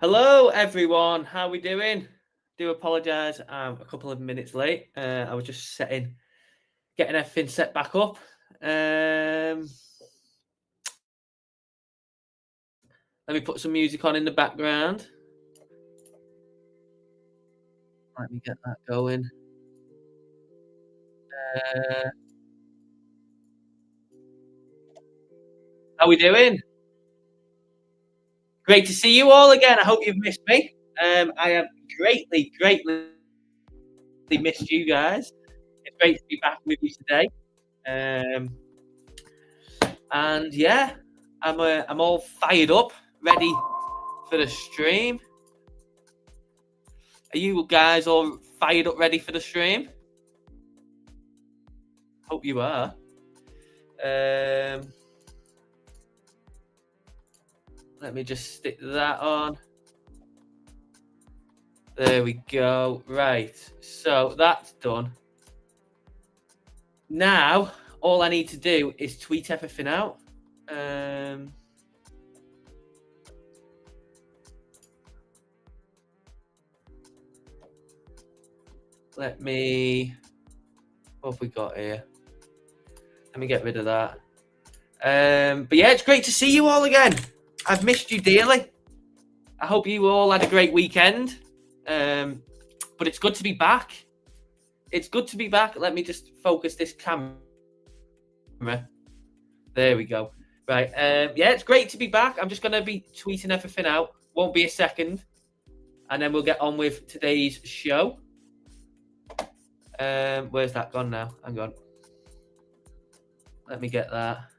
Hello, everyone. How we doing? Do apologise. I'm a couple of minutes late. I was just getting everything set back up. Let me put some music on in the background. Let me get that going. How we doing? Great to see you all again. I hope you've missed me. I have greatly missed you guys. It's great to be back with you today. And yeah, I'm all fired up, ready for the stream. Are you guys all fired up, ready for the stream? Hope you are. Let me just stick that on. There we go. Right. So that's done. Now, all I need to do is tweet everything out. Let me... What have we got here? Let me get rid of that. But yeah, it's great to see you all again. I've missed you dearly. I hope you all had a great weekend. But it's good to be back. It's good to be back. Let me just focus this camera. There we go. Right. Yeah, it's great to be back. I'm just going to be tweeting everything out. Won't be a second. And then we'll get on with today's show. Where's that gone now? Hang on. Let me get that.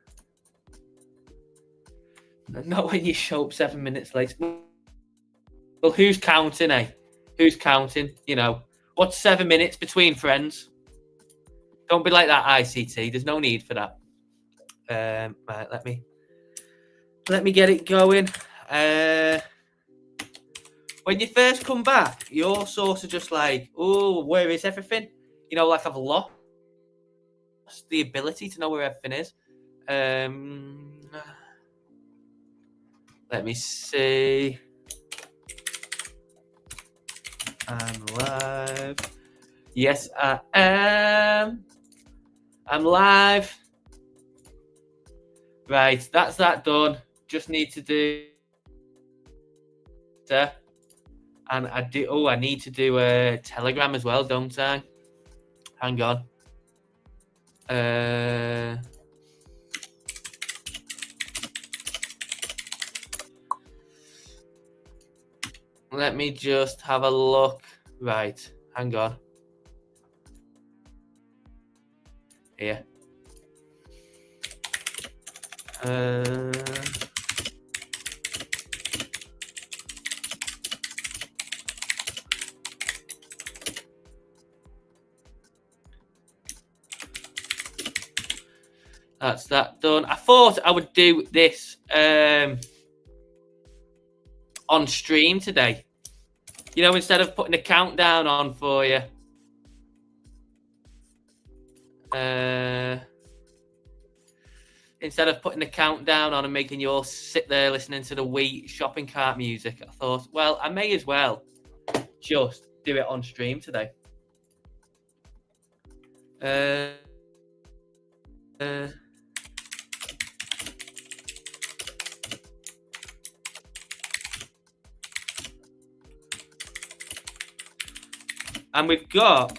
Not when you show up 7 minutes late. Well, who's counting, eh? Who's counting? You know, what's 7 minutes between friends? Don't be like that, ICT. There's no need for that. Right, let me get it going. When you first come back, you're sort of just like, oh, where is everything? You know, like I've lost the ability to know where everything is. Let me see. I'm live. Yes, I am. I'm live. Right, that's that done. Just need to do... And I do... Oh, I need to do a Telegram as well, don't I? Hang on. Let me just have a look. Right, hang on. Here. That's that done. I thought I would do this on stream today. You know, instead of putting a countdown on for you. Instead of putting a countdown on and making you all sit there listening to the Wii shopping cart music, I thought, well, I may as well just do it on stream today. And we've got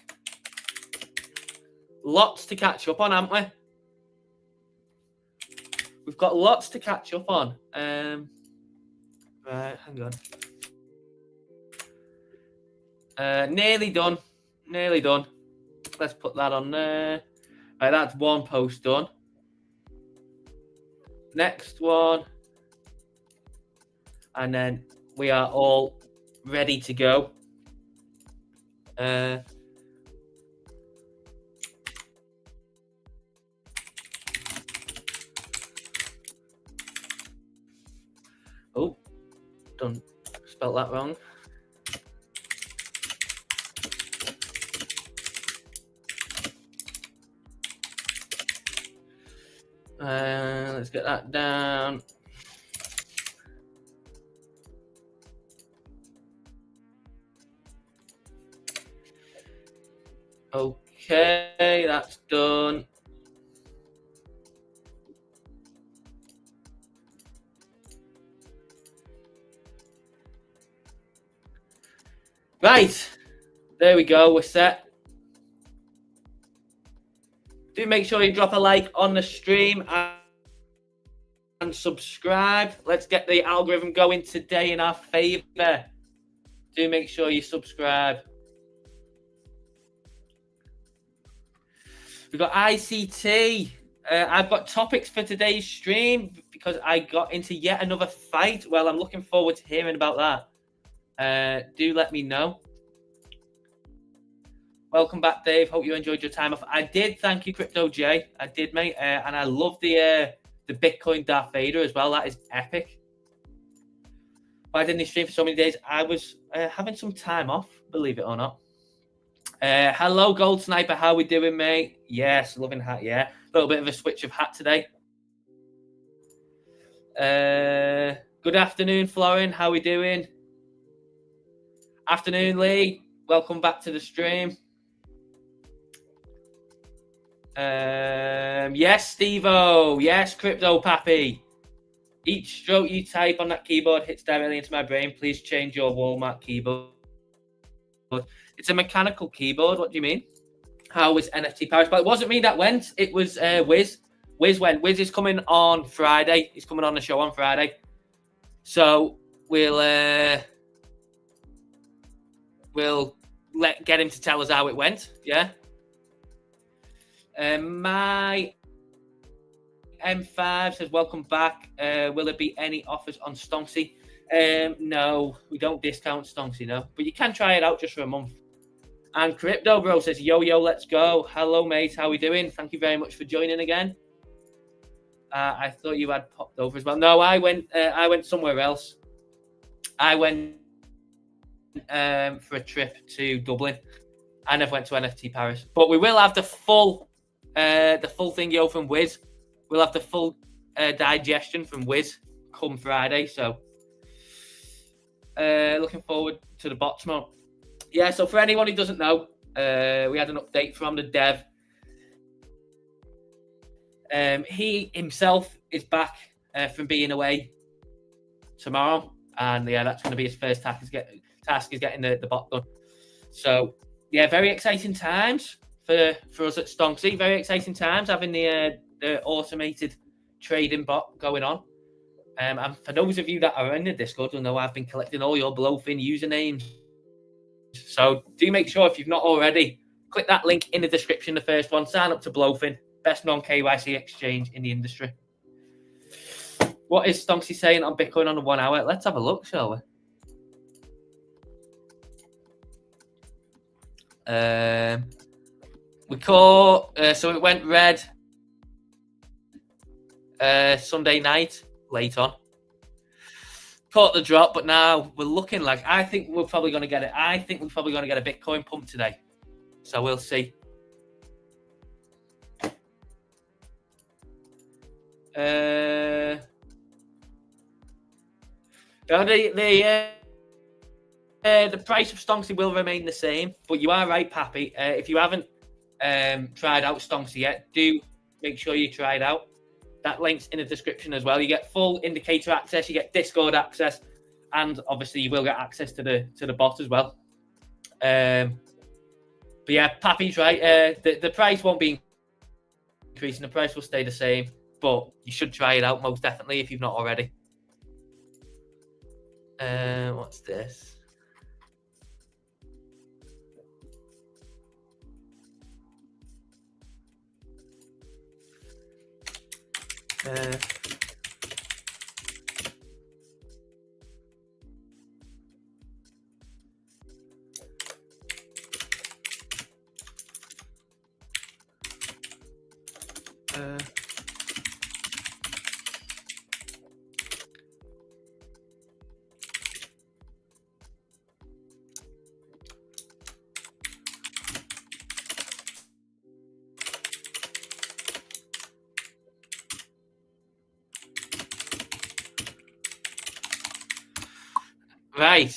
lots to catch up on, haven't we? We've got lots to catch up on. Right, hang on. Nearly done. Nearly done. Let's put that on there. Right, that's one post done. Next one. And then we are all ready to go. Oh, done. Spelt that wrong. Let's get that down. Okay, that's done. Right, there we go. We're set. Do make sure you drop a like on the stream and subscribe. Let's get the algorithm going today in our favor. Do make sure you subscribe. We've got ICT. I've got topics for today's stream because I got into yet another fight. Well, I'm looking forward to hearing about that. Do let me know. Welcome back, Dave. Hope you enjoyed your time off. I did. Thank you, Crypto J. I did, mate. And I love the Bitcoin Darth Vader as well. That is epic. Why didn't he stream for so many days? I was having some time off, believe it or not. Hello, Gold Sniper. How we doing, mate? Yes, loving hat. Yeah, a little bit of a switch of hat today. Good afternoon, Florin. How we doing? Afternoon, Lee. Welcome back to the stream. Yes, Steve-O. Yes, Crypto Pappy. Each stroke you type on that keyboard hits directly into my brain. Please change your Walmart keyboard. It's a mechanical keyboard. What do you mean? How is NFT Paris? But it wasn't me that went. It was Wiz. Wiz went. Wiz is coming on Friday. He's coming on the show on Friday. So we'll get him to tell us how it went. Yeah. My M5 says, welcome back. Will there be any offers on Stonksy? No, we don't discount Stonksy, no. But you can try it out just for a month. And Crypto Bro says, yo, let's go. Hello, mate. How we doing? Thank you very much for joining again. I thought you had popped over as well. No, I went somewhere else. I went for a trip to Dublin. I never went to NFT Paris. But we will have the full thing from Wiz. We'll have the full digestion from Wiz come Friday. So looking forward to the bot tomorrow. Yeah, so for anyone who doesn't know, we had an update from the dev. He himself is back from being away tomorrow. And yeah, that's going to be his first task is getting the bot done. So yeah, very exciting times for us at Stonksy. Very exciting times having the automated trading bot going on. And for those of you that are in the Discord, you'll know I've been collecting all your BLOFIN usernames. So do make sure, if you've not already, click that link in the description, the first one. Sign up to BLOFIN, best non-KYC exchange in the industry. What is Stonksy saying on Bitcoin on the 1 hour? Let's have a look, shall we? We caught, so it went red Sunday night, late on. Caught the drop, but now we're looking like, I think we're probably going to get it. I think we're probably going to get a Bitcoin pump today. So we'll see. The price of Stonksy will remain the same, but you are right, Pappy. If you haven't tried out Stonksy yet, do make sure you try it out. That link's in the description as well. You get full indicator access, you get Discord access, and obviously you will get access to the bot as well. But yeah, Pappy's right. The price won't be increasing. The price will stay the same, but you should try it out most definitely if you've not already. What's this? Right.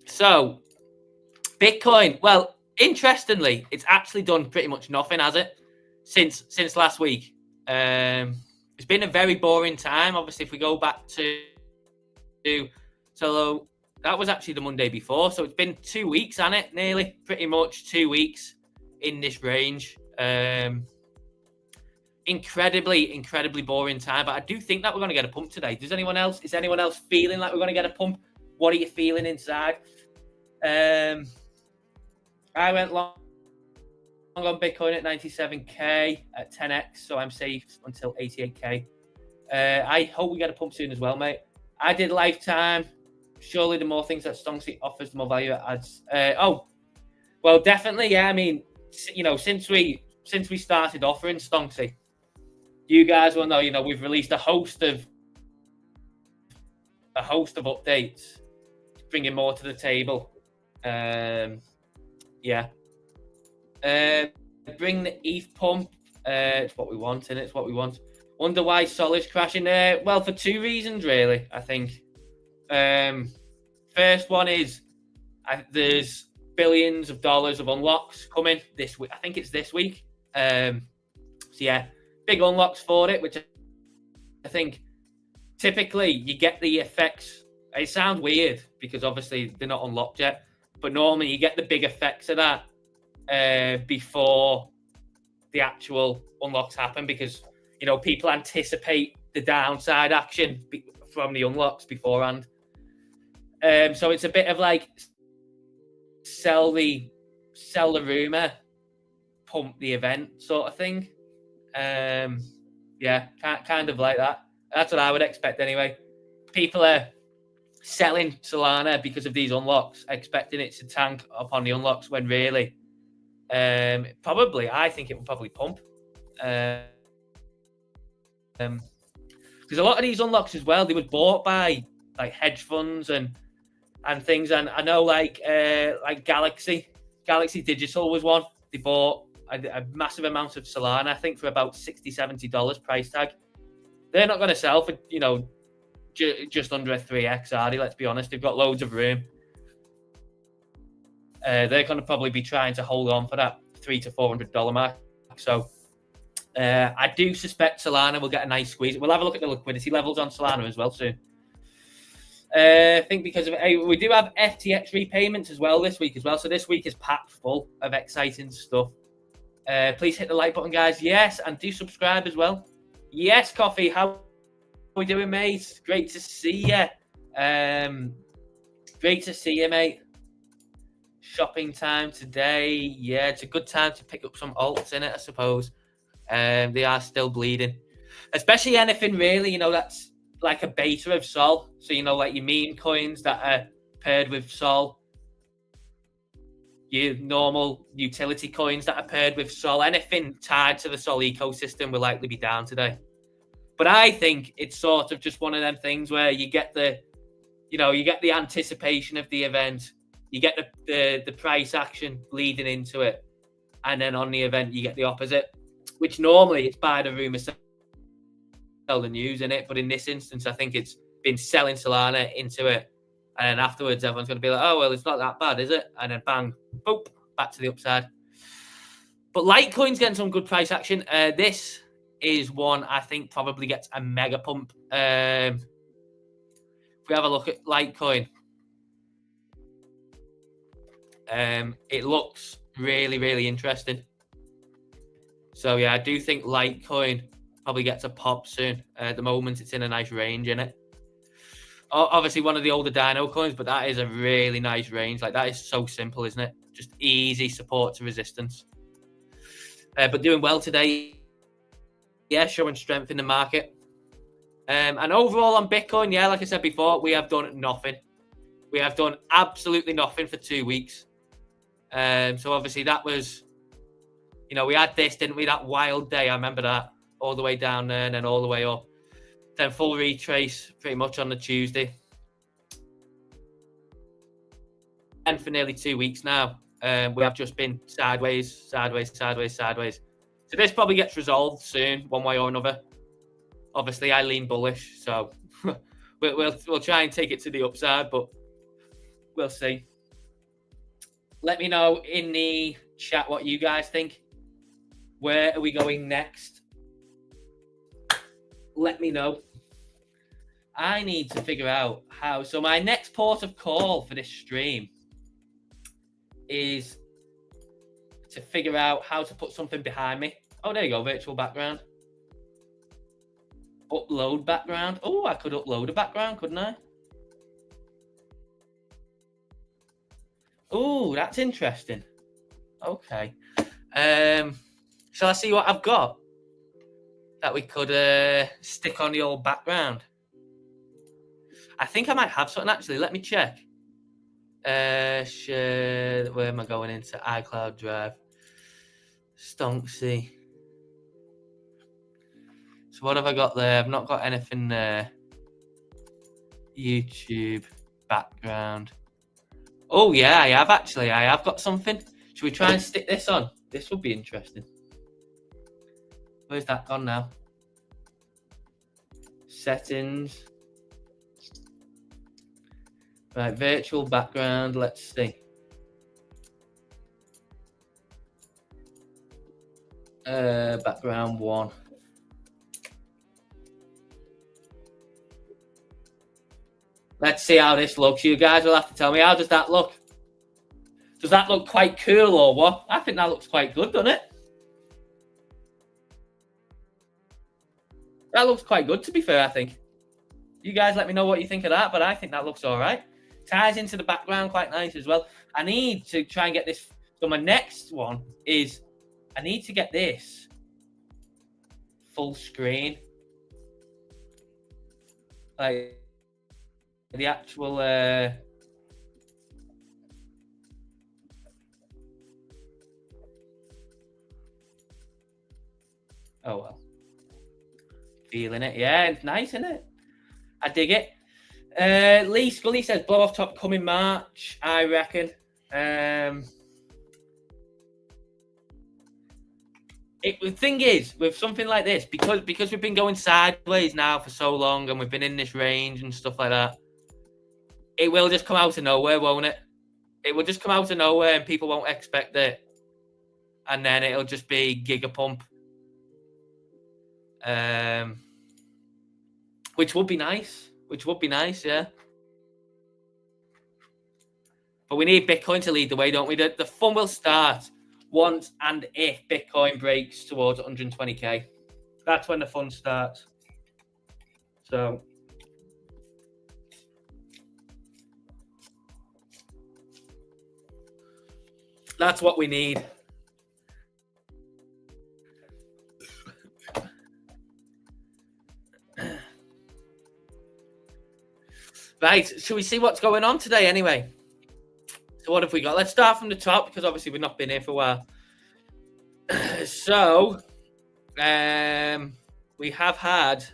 So, Bitcoin. Well, interestingly, it's actually done pretty much nothing, has it? Since last week. It's been a very boring time. Obviously, if we go back to so that was actually the Monday before. So it's been 2 weeks, hasn't it? Nearly, pretty much 2 weeks in this range. Incredibly boring time. But I do think that we're going to get a pump today. Is anyone else feeling like we're going to get a pump? What are you feeling inside? I went long on Bitcoin at 97k at 10x, so I'm safe until 88k. I hope we get a pump soon as well, mate. I did lifetime. Surely the more things that Stonksy offers, the more value it adds. Well, definitely, yeah. I mean, since we started offering Stonksy, you guys will know, we've released a host of updates, bringing more to the table. Yeah. Bring the ETH pump. It's what we want, and it's what we want. Wonder why Sol's crashing there. Well, for 2 reasons, really, I think. First one is there's billions of dollars of unlocks coming this week. I think it's this week. So yeah, big unlocks for it, which I think typically you get the effects. It sounds weird because obviously they're not unlocked yet, but normally you get the big effects of that before the actual unlocks happen, because people anticipate the downside action from the unlocks beforehand. So it's a bit of like sell the rumor, pump the event sort of thing. Yeah, kind of like that. That's what I would expect anyway. People are selling Solana because of these unlocks, expecting it to tank upon the unlocks, when really, I think it will probably pump. Because a lot of these unlocks as well, they were bought by like hedge funds and things. And I know like Galaxy Digital was one. They bought a massive amount of Solana, I think for about $60-$70 price tag. They're not going to sell for, just under a 3x, are they? Let's be honest. They've got loads of room. They're going to probably be trying to hold on for that $300 to $400 mark. So I do suspect Solana will get a nice squeeze. We'll have a look at the liquidity levels on Solana as well soon. I think because of we do have FTX repayments as well this week as well. So this week is packed full of exciting stuff. Please hit the like button, guys. Yes, and do subscribe as well. Yes, Coffee. How are we doing, mate? Great to see you. Great to see you, mate. Shopping time today. Yeah, it's a good time to pick up some alts in it, I suppose. They are still bleeding, especially anything really, that's like a beta of Sol. So, like your meme coins that are paired with Sol, your normal utility coins that are paired with Sol, anything tied to the Sol ecosystem will likely be down today. But I think it's sort of just one of them things where you get the anticipation of the event, you get the price action bleeding into it, and then on the event you get the opposite, which normally it's buy the rumor, sell the news in it. But in this instance, I think it's been selling Solana into it, and then afterwards everyone's going to be like, oh well, it's not that bad, is it? And then bang, boop, back to the upside. But Litecoin's getting some good price action. This is one I think probably gets a mega pump. If we have a look at Litecoin, it looks really interesting. So yeah, I do think Litecoin probably gets a pop soon. At the moment, it's in a nice range in it. Obviously, one of the older Dino coins, but that is a really nice range. Like, that is so simple, isn't it? Just easy support to resistance. But doing well today. Yeah, showing strength in the market. And overall on Bitcoin, yeah, like I said before, we have done nothing. We have done absolutely nothing for 2 weeks. So obviously that was, we had this, didn't we? That wild day, I remember that, all the way down there and then all the way up. Then full retrace pretty much on the Tuesday. And for nearly 2 weeks now, we have just been sideways. So this probably gets resolved soon, one way or another. Obviously, I lean bullish, so we'll try and take it to the upside, but we'll see. Let me know in the chat what you guys think. Where are we going next? Let me know. I need to figure out how. So my next port of call for this stream is to figure out how to put something behind me. Oh, there you go, virtual background. Upload background. Oh, I could upload a background, couldn't I? Oh, that's interesting. Okay. Shall I see what I've got that we could stick on the old background? I think I might have something, actually. Let me check. Share, where am I going into? iCloud Drive. Stonksy. So what have I got there? I've not got anything there. YouTube background. Oh, yeah, I have actually. I have got something. Should we try and stick this on? This would be interesting. Where's that gone now? Settings. Right, virtual background. Let's see. Background 1. Let's see how this looks. You guys will have to tell me, how does that look? Does that look quite cool or what? I think that looks quite good, doesn't it? That looks quite good, to be fair, I think. You guys let me know what you think of that, but I think that looks all right. Ties into the background quite nice as well. I need to try and get this. So my next one is I need to get this full screen. Like the actual oh well. Feeling it. Yeah, it's nice, isn't it? I dig it. Lee Scully says blow off top coming March, I reckon. The thing is, with something like this, because we've been going sideways now for so long and we've been in this range and stuff like that, it will just come out of nowhere, won't it? It will just come out of nowhere and people won't expect it. And then it'll just be gigapump. Which would be nice. Yeah. But we need Bitcoin to lead the way, don't we? The fun will start once and if Bitcoin breaks towards 120k. That's when the fun starts. So that's what we need. Right, should we see what's going on today anyway? So what have we got? Let's start from the top because obviously we've not been here for a while. So we have had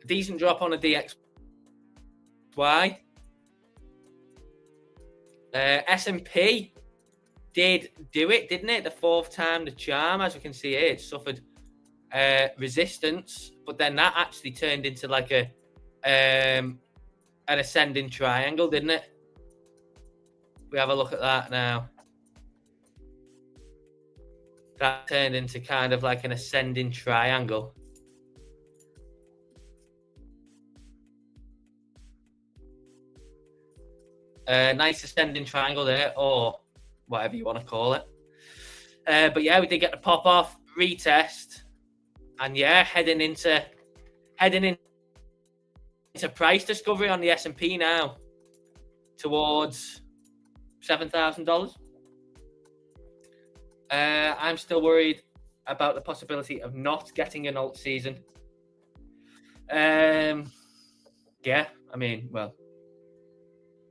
a decent drop on a DXY. S&P did do it, didn't it? The fourth time the charm, as we can see here, it suffered resistance, but then that actually turned into like an ascending triangle, didn't it? We have a look at that now. That turned into kind of like an ascending triangle. Nice ascending triangle there, or whatever you want to call it. But yeah, we did get the pop off, retest, and yeah, heading into price discovery on the S&P now towards $7,000. I'm still worried about the possibility of not getting an alt season. Yeah, I mean, well,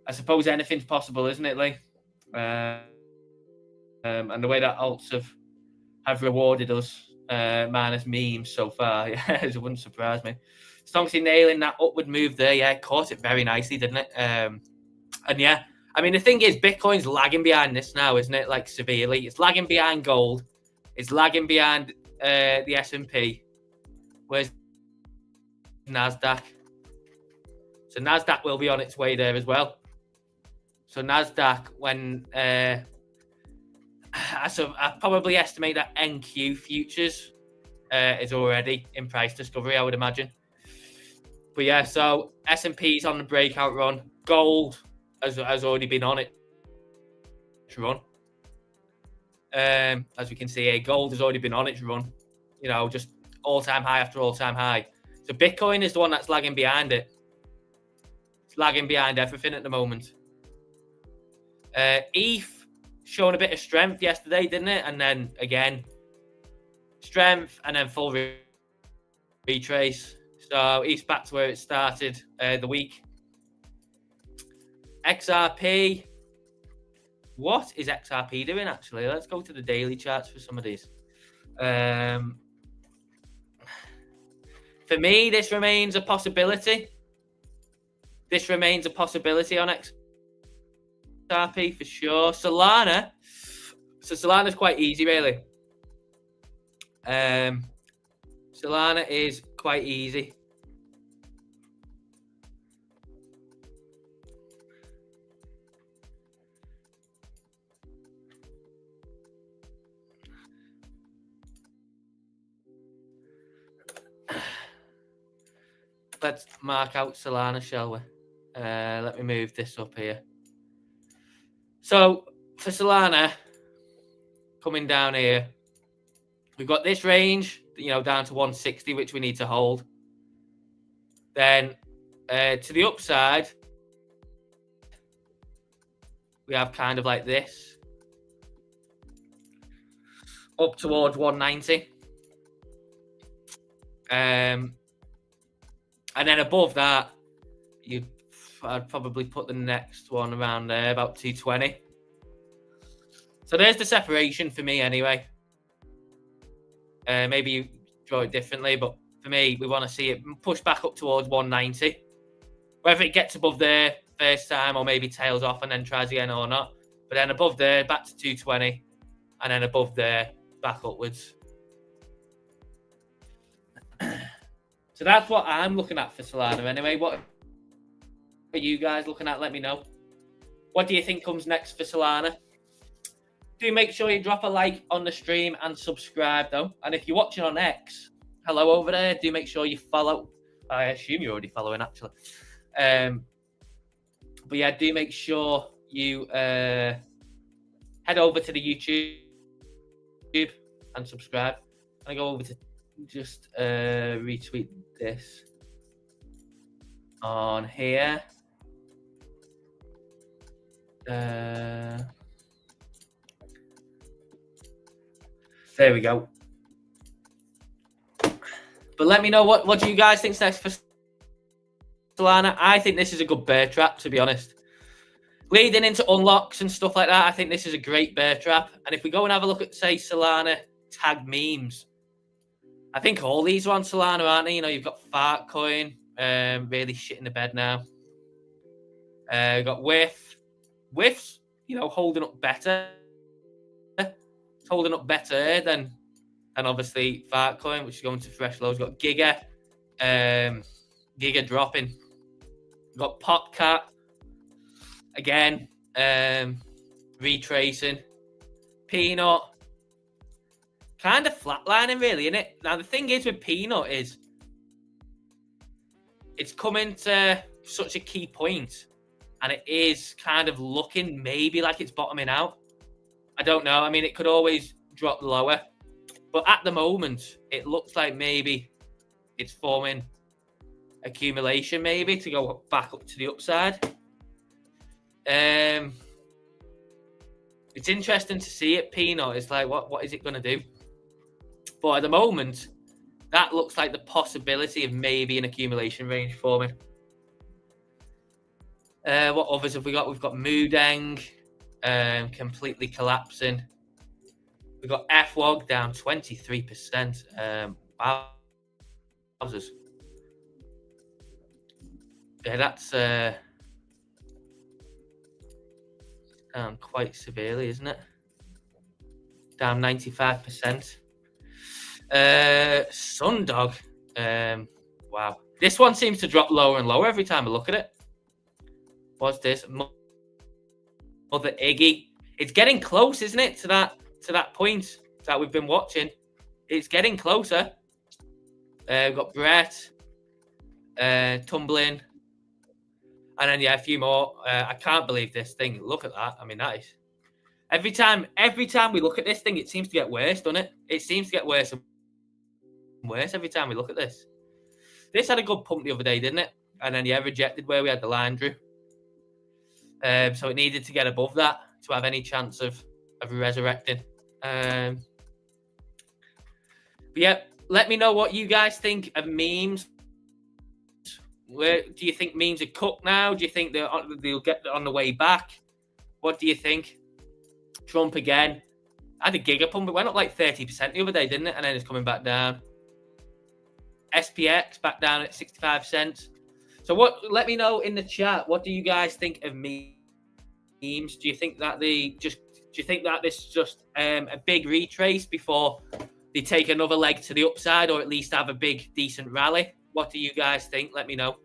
I suppose anything's possible, isn't it, Lee? And the way that alts have rewarded us, minus memes so far, yeah, it wouldn't surprise me. Stonksy nailing that upward move there, yeah, caught it very nicely, didn't it? And yeah, I mean, the thing is, Bitcoin's lagging behind this now, isn't it? Like, severely. It's lagging behind gold. It's lagging behind the S&P. Where's NASDAQ? So NASDAQ will be on its way there as well. So NASDAQ, when I probably estimate that NQ futures is already in price discovery, I would imagine. But yeah, so S&P's on the breakout run. Gold has already been on its run. As we can see here, gold has already been on its run. You know, just all-time high after all-time high. So Bitcoin is the one that's lagging behind it. It's lagging behind everything at the moment. ETH showing a bit of strength yesterday, didn't it? And then again, strength and then full retrace. So ETH's back to where it started the week. XRP. What is XRP doing, actually? Let's go to the daily charts for some of these. For me, this remains a possibility. This remains a possibility on XRP for sure. Solana. So Solana's quite easy, really. Solana is quite easy. Let's mark out Solana, shall we? Let me move this up here. So for Solana, coming down here, we've got this range, you know, down to 160, which we need to hold. Then to the upside, we have kind of like this, up towards 190. And then above that, I'd probably put the next one around there, about 220. So there's the separation for me anyway. Maybe you draw it differently, but for me, we want to see it push back up towards 190. Whether it gets above there first time or maybe tails off and then tries again or not. But then above there, back to 220. And then above there, back upwards. So that's what I'm looking at for Solana anyway. What are you guys looking at? Let me know. What do you think comes next for Solana? Do make sure you drop a like on the stream and subscribe, though. And if you're watching on X, hello over there. Do make sure you follow. I assume you're already following, actually. But yeah, do make sure you head over to the YouTube and subscribe. And I go over to just retweet this on here. There we go. But let me know what do you guys think's next for Solana. I think this is a good bear trap, to be honest. Leading into unlocks and stuff like that, I think this is a great bear trap. And if we go and have a look at, say, Solana tag memes, I think all these are on Solana, aren't they? You know, you've got Fart Coin, really shit in the bed now. You've got Whiffs, you know, holding up better. It's holding up better than obviously Fart Coin, which is going to fresh lows. You've got Giga, Giga dropping. You've got Popcat, again, retracing. Peanut, kind of flatlining, really, isn't it? Now, the thing is with Peanut is it's coming to such a key point, and it is kind of looking maybe like it's bottoming out. I don't know. I mean, it could always drop lower. But at the moment, it looks like maybe it's forming accumulation, maybe, to go back up to the upside. It's interesting to see it, Peanut. It's like, what is it going to do? But at the moment, that looks like the possibility of maybe an accumulation range forming. What others have we got? We've got Moodeng completely collapsing. We've got FWOG down 23%. Wowzers. Yeah, that's down quite severely, isn't it? Down 95%. Sundog. Wow. This one seems to drop lower and lower every time I look at it. What's this? Another Iggy. It's getting close, isn't it, to that point that we've been watching? It's getting closer. We've got Brett, Tumbling, and then a few more. I can't believe this thing. Look at that. I mean, that is every time we look at this thing, it seems to get worse, doesn't it? It seems to get worse and worse every time we look at this. This had a good pump the other day, didn't it? And then rejected where we had the line drew. So it needed to get above that to have any chance of resurrecting. But yeah, let me know what you guys think of memes. Where do you think memes are cooked now? Do you think they'll get on the way back? What do you think? Trump again. I had a giga pump. It went up like 30% the other day, didn't it? And then it's coming back down. SPX back down at 65 cents. So let me know in the chat, what do you guys think of memes? Do you think that this is just a big retrace before they take another leg to the upside, or at least have a big decent rally? What do you guys think? Let me know.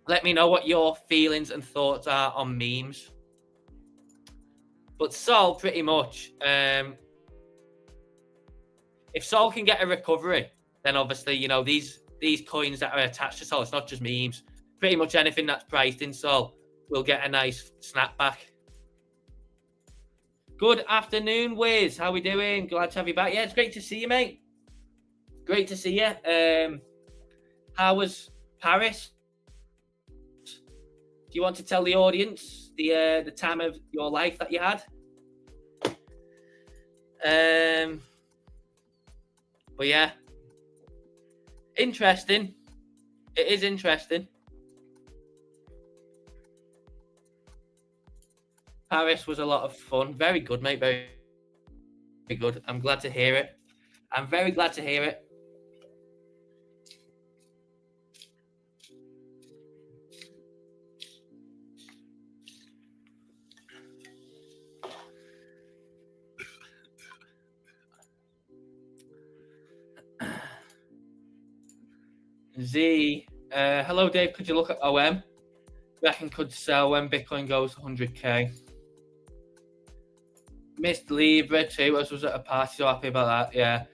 Let me know what your feelings and thoughts are on memes. But Sol, pretty much, if Sol can get a recovery, then obviously, these coins that are attached to Sol, it's not just memes. Pretty much anything that's priced in Sol will get a nice snapback. Good afternoon, Wiz. How we doing? Glad to have you back. Yeah, it's great to see you, mate. Great to see you. How was Paris? Do you want to tell the audience the time of your life that you had? But yeah, interesting. It is interesting. Paris was a lot of fun. Very good, mate. Very, very good. I'm glad to hear it. I'm very glad to hear it. Z, hello Dave, could you look at OM? Reckon could sell when Bitcoin goes 100k. Missed Libra too. I was at a party, so happy about that. Yeah,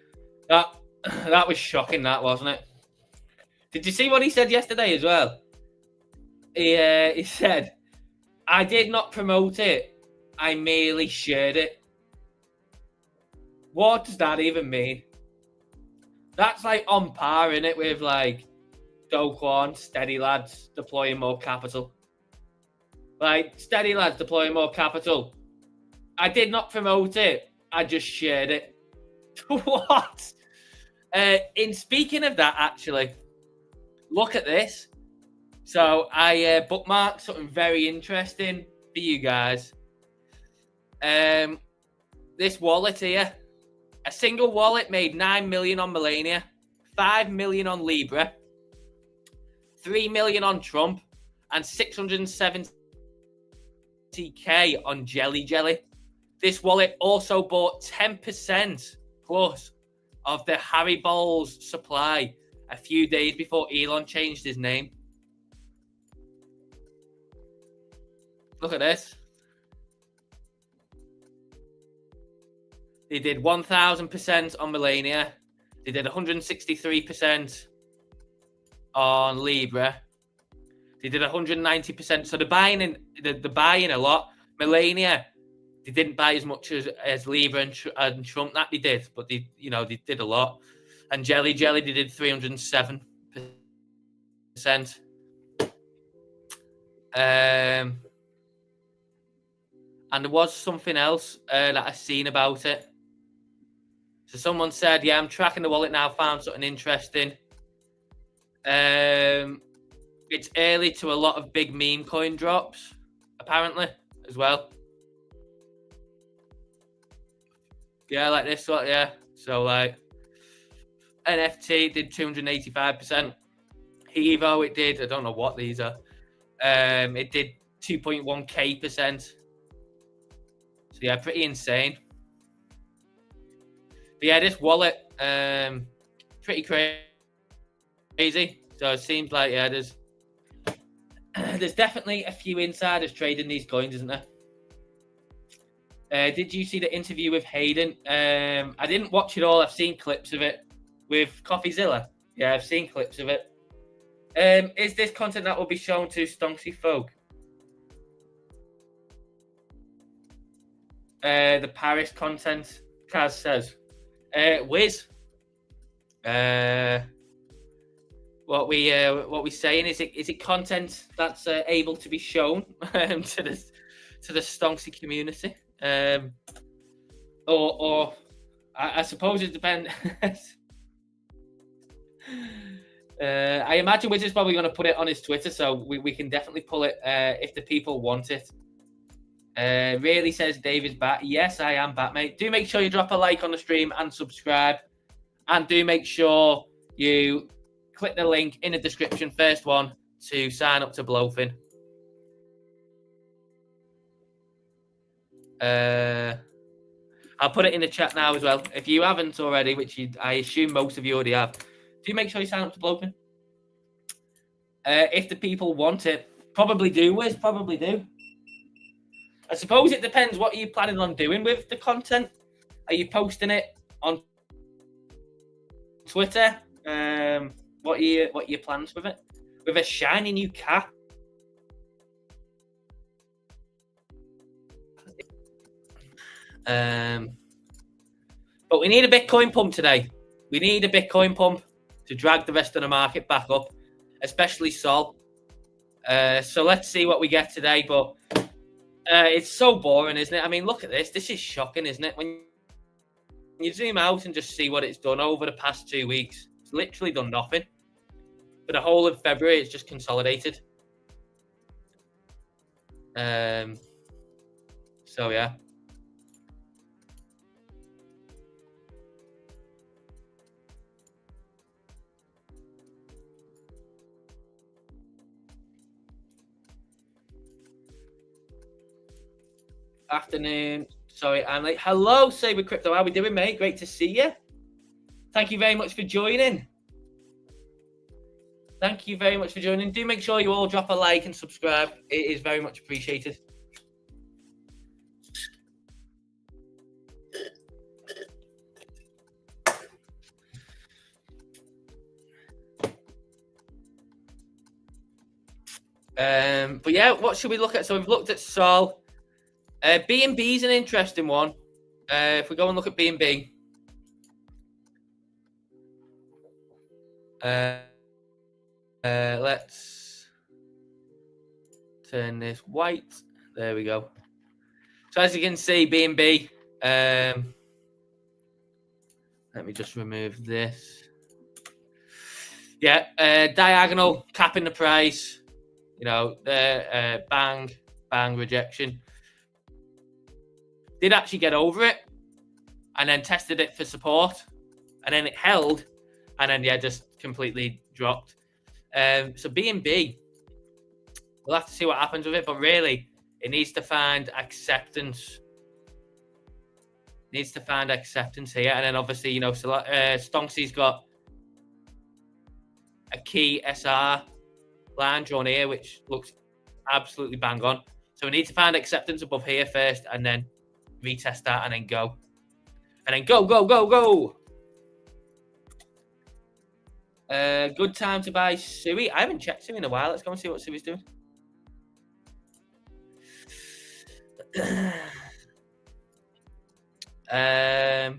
that was shocking. That wasn't it? Did you see what he said yesterday as well? He said, "I did not promote it. I merely shared it." What does that even mean? That's like on par, isn't it, with like Do Kwon, steady lads deploying more capital. Like, steady lads deploying more capital. I did not promote it. I just shared it. What? In speaking of that, actually, look at this. So I bookmarked something very interesting for you guys. This wallet here. A single wallet made 9 million on Melania, 5 million on Libra, 3 million on Trump, and 670k on Jelly. This wallet also bought 10% plus of the Haribo's supply a few days before Elon changed his name. Look at this. They did 1,000% on Melania. They did 163% on Libra. They did 190%. So they're buying a lot. Melania, they didn't buy as much as Libra and Trump that they did, but they did a lot. And Jelly, they did 307%. And there was something else that I seen about it. So someone said, yeah, I'm tracking the wallet now, found something interesting. It's early to a lot of big meme coin drops, apparently, as well. Yeah, like this one, yeah. So, like, NFT did 285%. Evo, it did, I don't know what these are. It did 2.1k%. So, yeah, pretty insane. But yeah, this wallet, pretty crazy. So it seems like, yeah, there's There's definitely a few insiders trading these coins, isn't there? Did you see the interview with Hayden? I didn't watch it all. I've seen clips of it with CoffeeZilla. Yeah, I've seen clips of it. Is this content that will be shown to Stonksy folk? The Paris content, Kaz says. Wiz. What we saying is it content that's able to be shown to the Stonksy community? Or I suppose it depends. I imagine Wiz is probably going to put it on his Twitter, so we can definitely pull it if the people want it. Really says David's back. Yes, I am back, mate. Do make sure you drop a like on the stream and subscribe. And do make sure you click the link in the description, first one, to sign up to BLOFIN. I'll put it in the chat now as well. If you haven't already, which I assume most of you already have, do make sure you sign up to BLOFIN. If the people want it, probably do, Wiz, probably do. I suppose it depends what you're planning on doing with the content. Are you posting it on Twitter? What are your plans with it? With a shiny new cap? But we need a Bitcoin pump today. We need a Bitcoin pump to drag the rest of the market back up, especially Sol. So let's see what we get today. But it's so boring, isn't it? I mean, look at this. This is shocking, isn't it? When you zoom out and just see what it's done over the past 2 weeks, it's literally done nothing. For the whole of February, it's just consolidated. So yeah. Afternoon. Sorry, I'm late. Hello, Saber Crypto. How are we doing, mate? Great to see you. Thank you very much for joining. Thank you very much for joining. Do make sure you all drop a like and subscribe. It is very much appreciated. But yeah, what should we look at? So we've looked at Sol. BNB is an interesting one. If we go and look at BNB. Let's turn this white. There we go. So as you can see, BNB. Let me just remove this. Yeah, diagonal, capping the price. You know, bang, rejection. Did actually get over it, and then tested it for support, and then it held, and then yeah, just completely dropped. So BNB, we'll have to see what happens with it, but really, it needs to find acceptance. Needs to find acceptance here, and then obviously, you know, Stonksy's got a key SR line drawn here, which looks absolutely bang on. So we need to find acceptance above here first, and then retest that, and then go. And then go. Good time to buy Sui. I haven't checked Sui in a while. Let's go and see what Sui's doing. I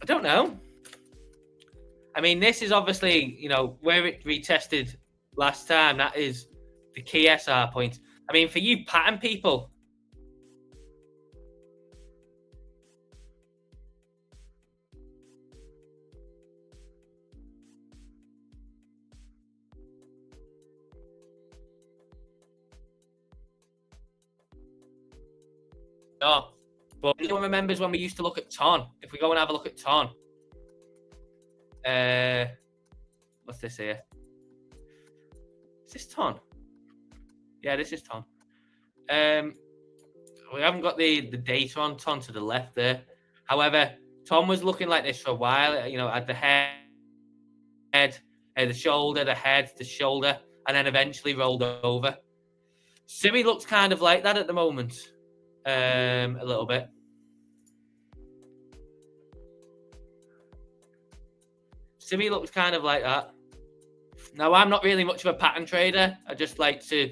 don't know. I mean, this is obviously, you know, where it retested last time. That is the key SR point. I mean, for you pattern people, no. But anyone remembers when we used to look at Ton? If we go and have a look at Ton, what's this here? Is this Ton? Yeah, this is Ton. We haven't got the data on Ton to the left there. However, Ton was looking like this for a while. You know, at the head, the shoulder, the head, the shoulder, and then eventually rolled over. Sui looks kind of like that at the moment, a little bit. Sui looks kind of like that. Now, I'm not really much of a pattern trader. I just like to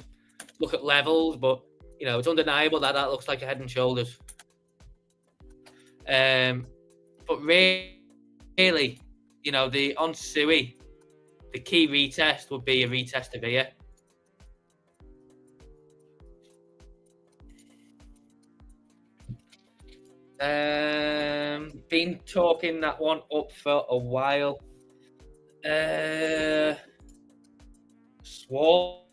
look at levels, but, you know, it's undeniable that that looks like a head and shoulders. But really, you know, on Sui, the key retest would be a retest of here. Been talking that one up for a while. Swarms.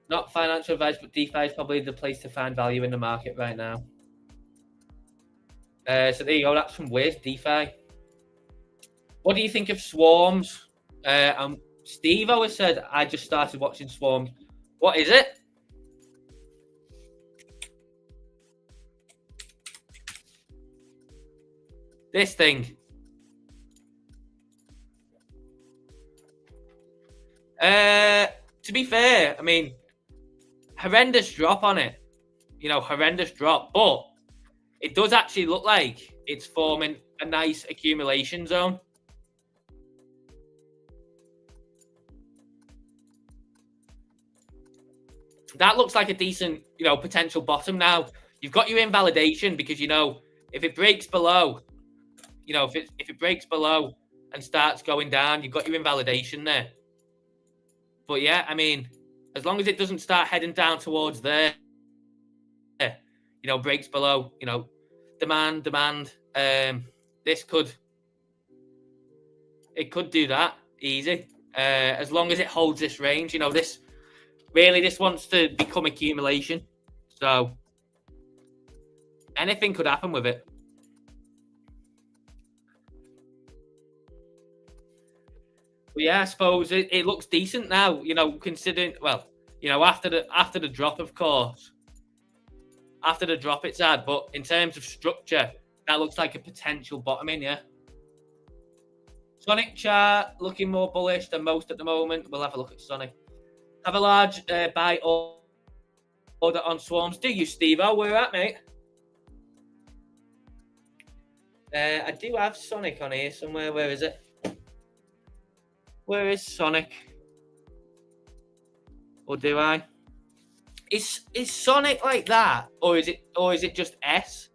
Not financial advice, but DeFi is probably the place to find value in the market right now. So there you go. That's from Wiz DeFi. What do you think of Swarms? Steve always said, I just started watching Swarms. What is it? This thing. To be fair, I mean, horrendous drop on it. You know, horrendous drop. But it does actually look like it's forming a nice accumulation zone. That looks like a decent, you know, potential bottom now. You've got your invalidation because, you know, if it breaks below, you know, if it breaks below and starts going down, you've got your invalidation there. But yeah, I mean, as long as it doesn't start heading down towards there, you know, breaks below, you know, demand, this could do that easy. As long as it holds this range, you know, this wants to become accumulation. So anything could happen with it. But yeah, I suppose it looks decent now, you know, considering, well, you know, after the drop, of course. After the drop it's had, but in terms of structure, that looks like a potential bottoming, yeah. Sonic chart looking more bullish than most at the moment. We'll have a look at Sonic. Have a large buy order on Swarms. Do you, Steve-O? Where at, mate? I do have Sonic on here somewhere. Where is it? Where is Sonic? Or do I? Is Sonic like that, or is it just S?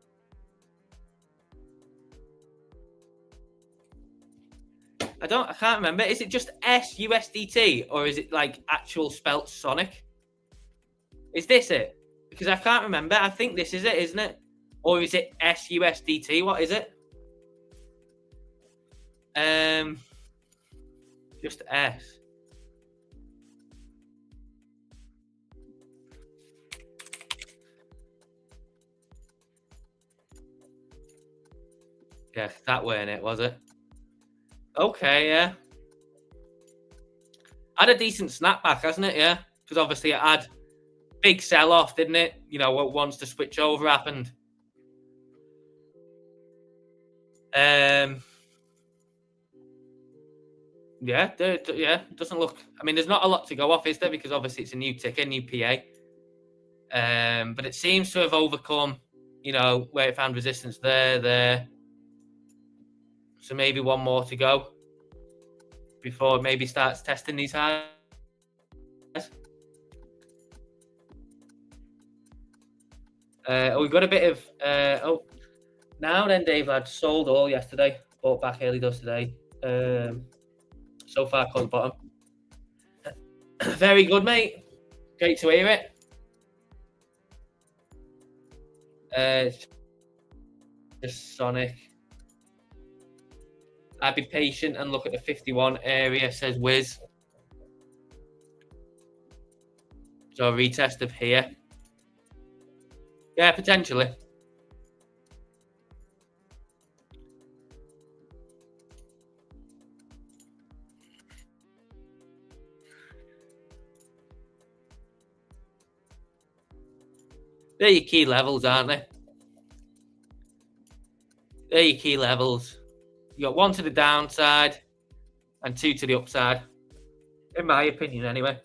I can't remember. Is it just SUSDT, or is it like actual spelt Sonic? Is this it? Because I can't remember. I think this is it, isn't it? Or is it SUSDT? What is it? Just S. Yeah, that weren't it, was it? Okay, yeah. Had a decent snapback, hasn't it? Yeah, because obviously it had big sell-off, didn't it? You know, once the switch over happened. Yeah, it doesn't look. I mean, there's not a lot to go off, is there? Because obviously it's a new ticker, new PA. But it seems to have overcome, you know, where it found resistance there. So maybe one more to go before it maybe starts testing these highs. We've got a bit of now then, Dave, I'd sold all yesterday, bought back early does today. So far caught the bottom. Very good, mate. Great to hear it. Just Sonic. I'd be patient and look at the 51 area, says Wiz. So a retest of here. Yeah, potentially. They're your key levels, aren't they? They're your key levels. You got 1 to the downside and 2 to the upside, in my opinion, anyway.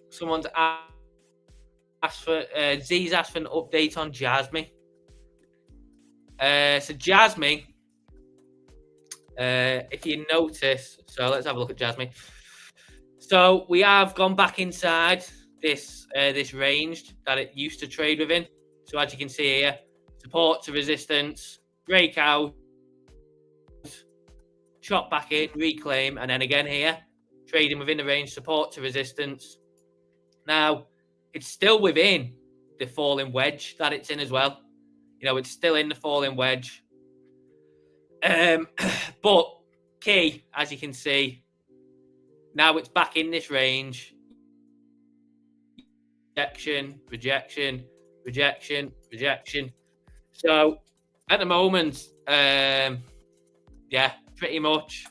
Someone's asked for Z's asked for an update on Jasmine. So Jasmine, if you notice, so let's have a look at Jasmine. So we have gone back inside this this range that it used to trade within. So as you can see here, support to resistance, breakout, chop back in, reclaim, and then again here, trading within the range, support to resistance. Now, it's still within the falling wedge that it's in as well. You know, it's still in the falling wedge. But key, as you can see, now it's back in this range. Rejection, rejection, rejection, rejection. So at the moment, yeah, pretty much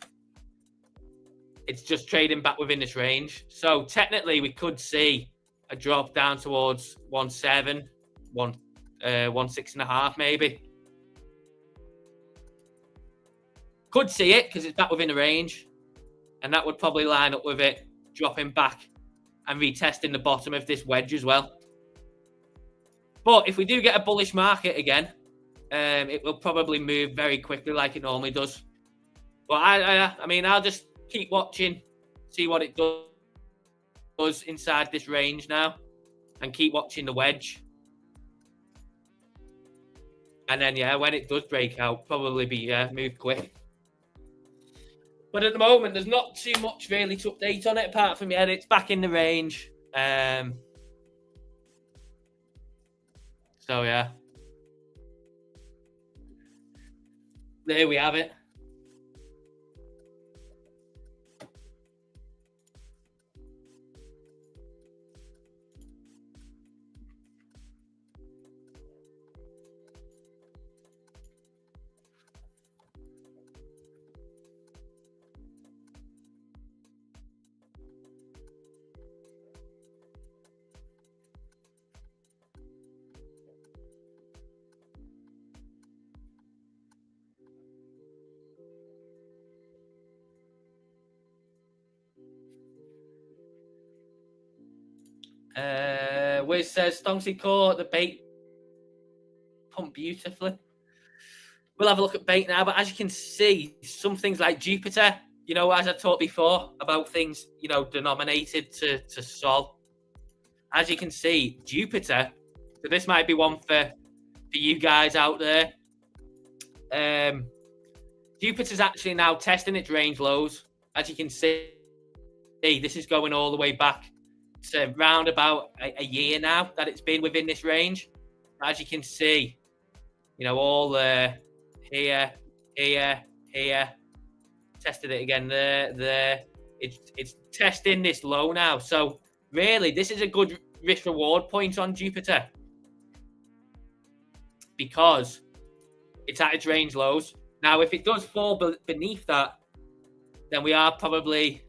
it's just trading back within this range. So technically we could see a drop down towards 1.7, 1.6.5 maybe. Could see it because it's back within the range, and that would probably line up with it dropping back and retesting the bottom of this wedge as well. But if we do get a bullish market again, it will probably move very quickly like it normally does. But I mean, I'll just keep watching, see what it does inside this range now, and keep watching the wedge. And then, yeah, when it does break out, probably be move quick. But at the moment, there's not too much really to update on it, apart from, yeah, it's back in the range. So, yeah. There we have it. Wiz says Stonksy caught the bait pump beautifully. We'll have a look at bait now, but as you can see, some things like Jupiter, you know, as I talked before about things, you know, denominated to Sol. As you can see, Jupiter, so this might be one for you guys out there. Jupiter's actually now testing its range lows. As you can see, this is going all the way back to round about a year now that it's been within this range. As you can see, you know, all here, tested it again there. It's testing this low now. So really, this is a good risk reward point on Jupiter because it's at its range lows. Now, if it does fall beneath that, then we are probably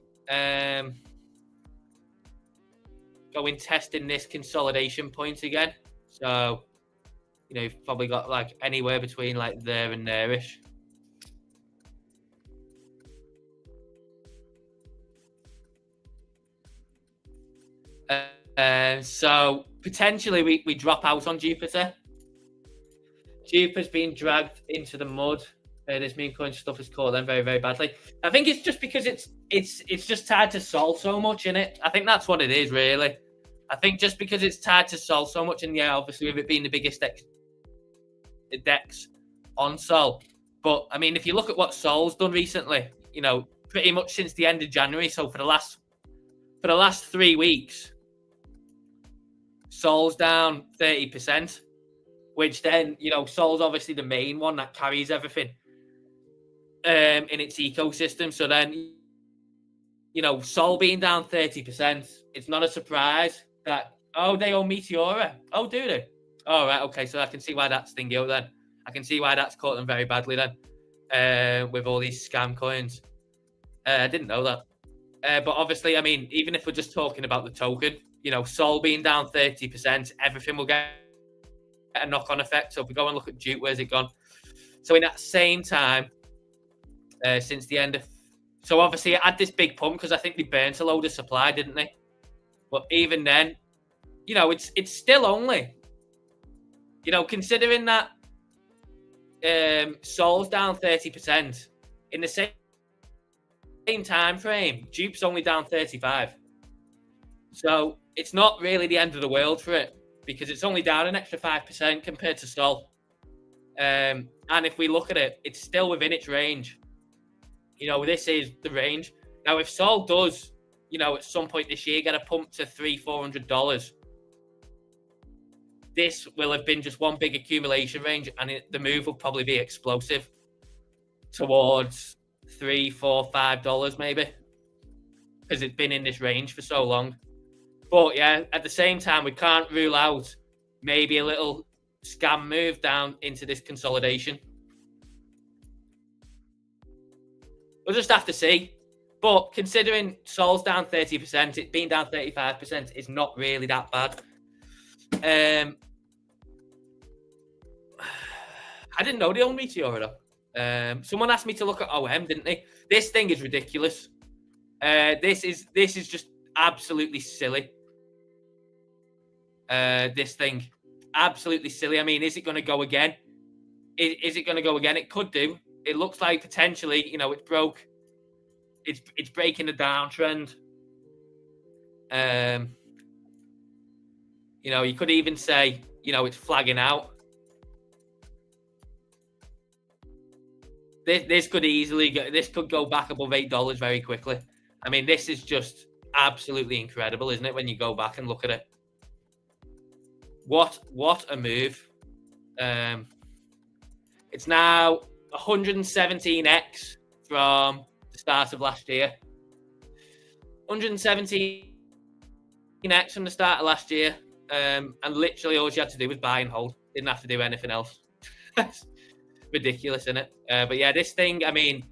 going testing this consolidation point again. So, you know, you've probably got like anywhere between like there and there-ish. So potentially we drop out on Jupiter. Jupiter's being dragged into the mud. This meme coin stuff is caught them very, very badly. I think it's just because it's just tied to Sol so much in it. I think that's what it is, really. I think just because it's tied to Sol so much, and yeah, obviously with it being the biggest dex on Sol. But I mean, if you look at what Sol's done recently, you know, pretty much since the end of January. So for the last 3 weeks, Sol's down 30%, which then, you know, Sol's obviously the main one that carries everything in its ecosystem. So then, you know, Sol being down 30%, it's not a surprise that, oh, they own Meteora. Oh, do they? All right, okay, so I can see why that's stingy out then. I can see why that's caught them very badly then, with all these scam coins. I didn't know that. But obviously, I mean, even if we're just talking about the token, you know, Sol being down 30%, everything will get a knock-on effect. So if we go and look at Duke, where's it gone? So in that same time, since the end of, so obviously it had this big pump because I think they burnt a load of supply, didn't they? But even then, you know, it's still only, you know, considering that Sol's down 30% in the same time frame, Dupe's only down 35. So it's not really the end of the world for it because it's only down an extra 5% compared to Sol. And if we look at it, it's still within its range. You know, this is the range. Now, if Sol does, you know, at some point this year get a pump to $300-400, this will have been just one big accumulation range, and the move will probably be explosive towards $3, $4, $5 maybe, because it's been in this range for so long. But yeah, at the same time, we can't rule out maybe a little scam move down into this consolidation. We'll just have to see. But considering Sol's down 30%, it being down 35% is not really that bad. I didn't know they owned Meteora though. Someone asked me to look at OM, didn't they? This thing is ridiculous. This is just absolutely silly. This thing, absolutely silly. I mean, is it going to go again? Is it going to go again? It could do. It looks like potentially, you know, it broke. It's breaking the downtrend. You know, you could even say, you know, it's flagging out. This could easily go. This could go back above $8 very quickly. I mean, this is just absolutely incredible, isn't it? When you go back and look at it, what a move! It's now 117x from the start of last year. 117x from the start of last year, and literally all you had to do was buy and hold. Didn't have to do anything else. Ridiculous, isn't it? But yeah, this thing, I mean,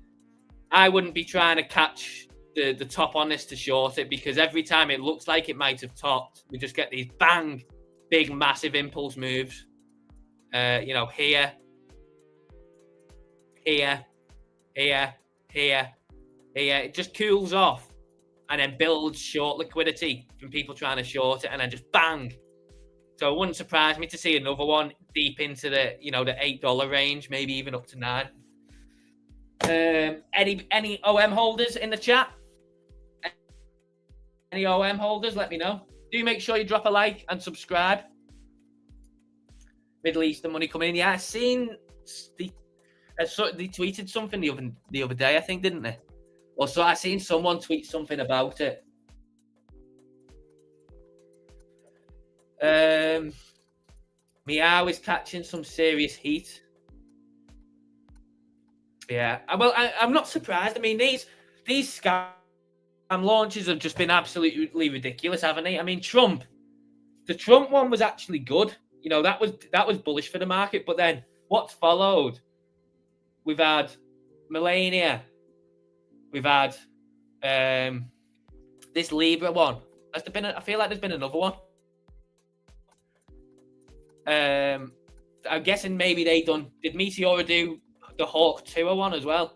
I wouldn't be trying to catch the top on this to short it, because every time it looks like it might have topped, we just get these bang, big, massive impulse moves. You know, here, here, here, here, here. It just cools off and then builds short liquidity from people trying to short it, and then just bang. So it wouldn't surprise me to see another one deep into the, you know, the $8 range, maybe even up to $9. Any OM holders in the chat? Any OM holders? Let me know. Do make sure you drop a like and subscribe. Middle Eastern money coming in. Yeah, I seen they tweeted something the other day, I think, didn't they? Also, I seen someone tweet something about it. Meow is catching some serious heat. Yeah, well, I'm not surprised. I mean, these scam launches have just been absolutely ridiculous, haven't they? I mean, the Trump one was actually good. You know, that was bullish for the market. But then what's followed? We've had Melania. We've had this Libra one. Has there been? I feel like there's been another one. I'm guessing maybe did Meteora do the Hawk Tour one as well?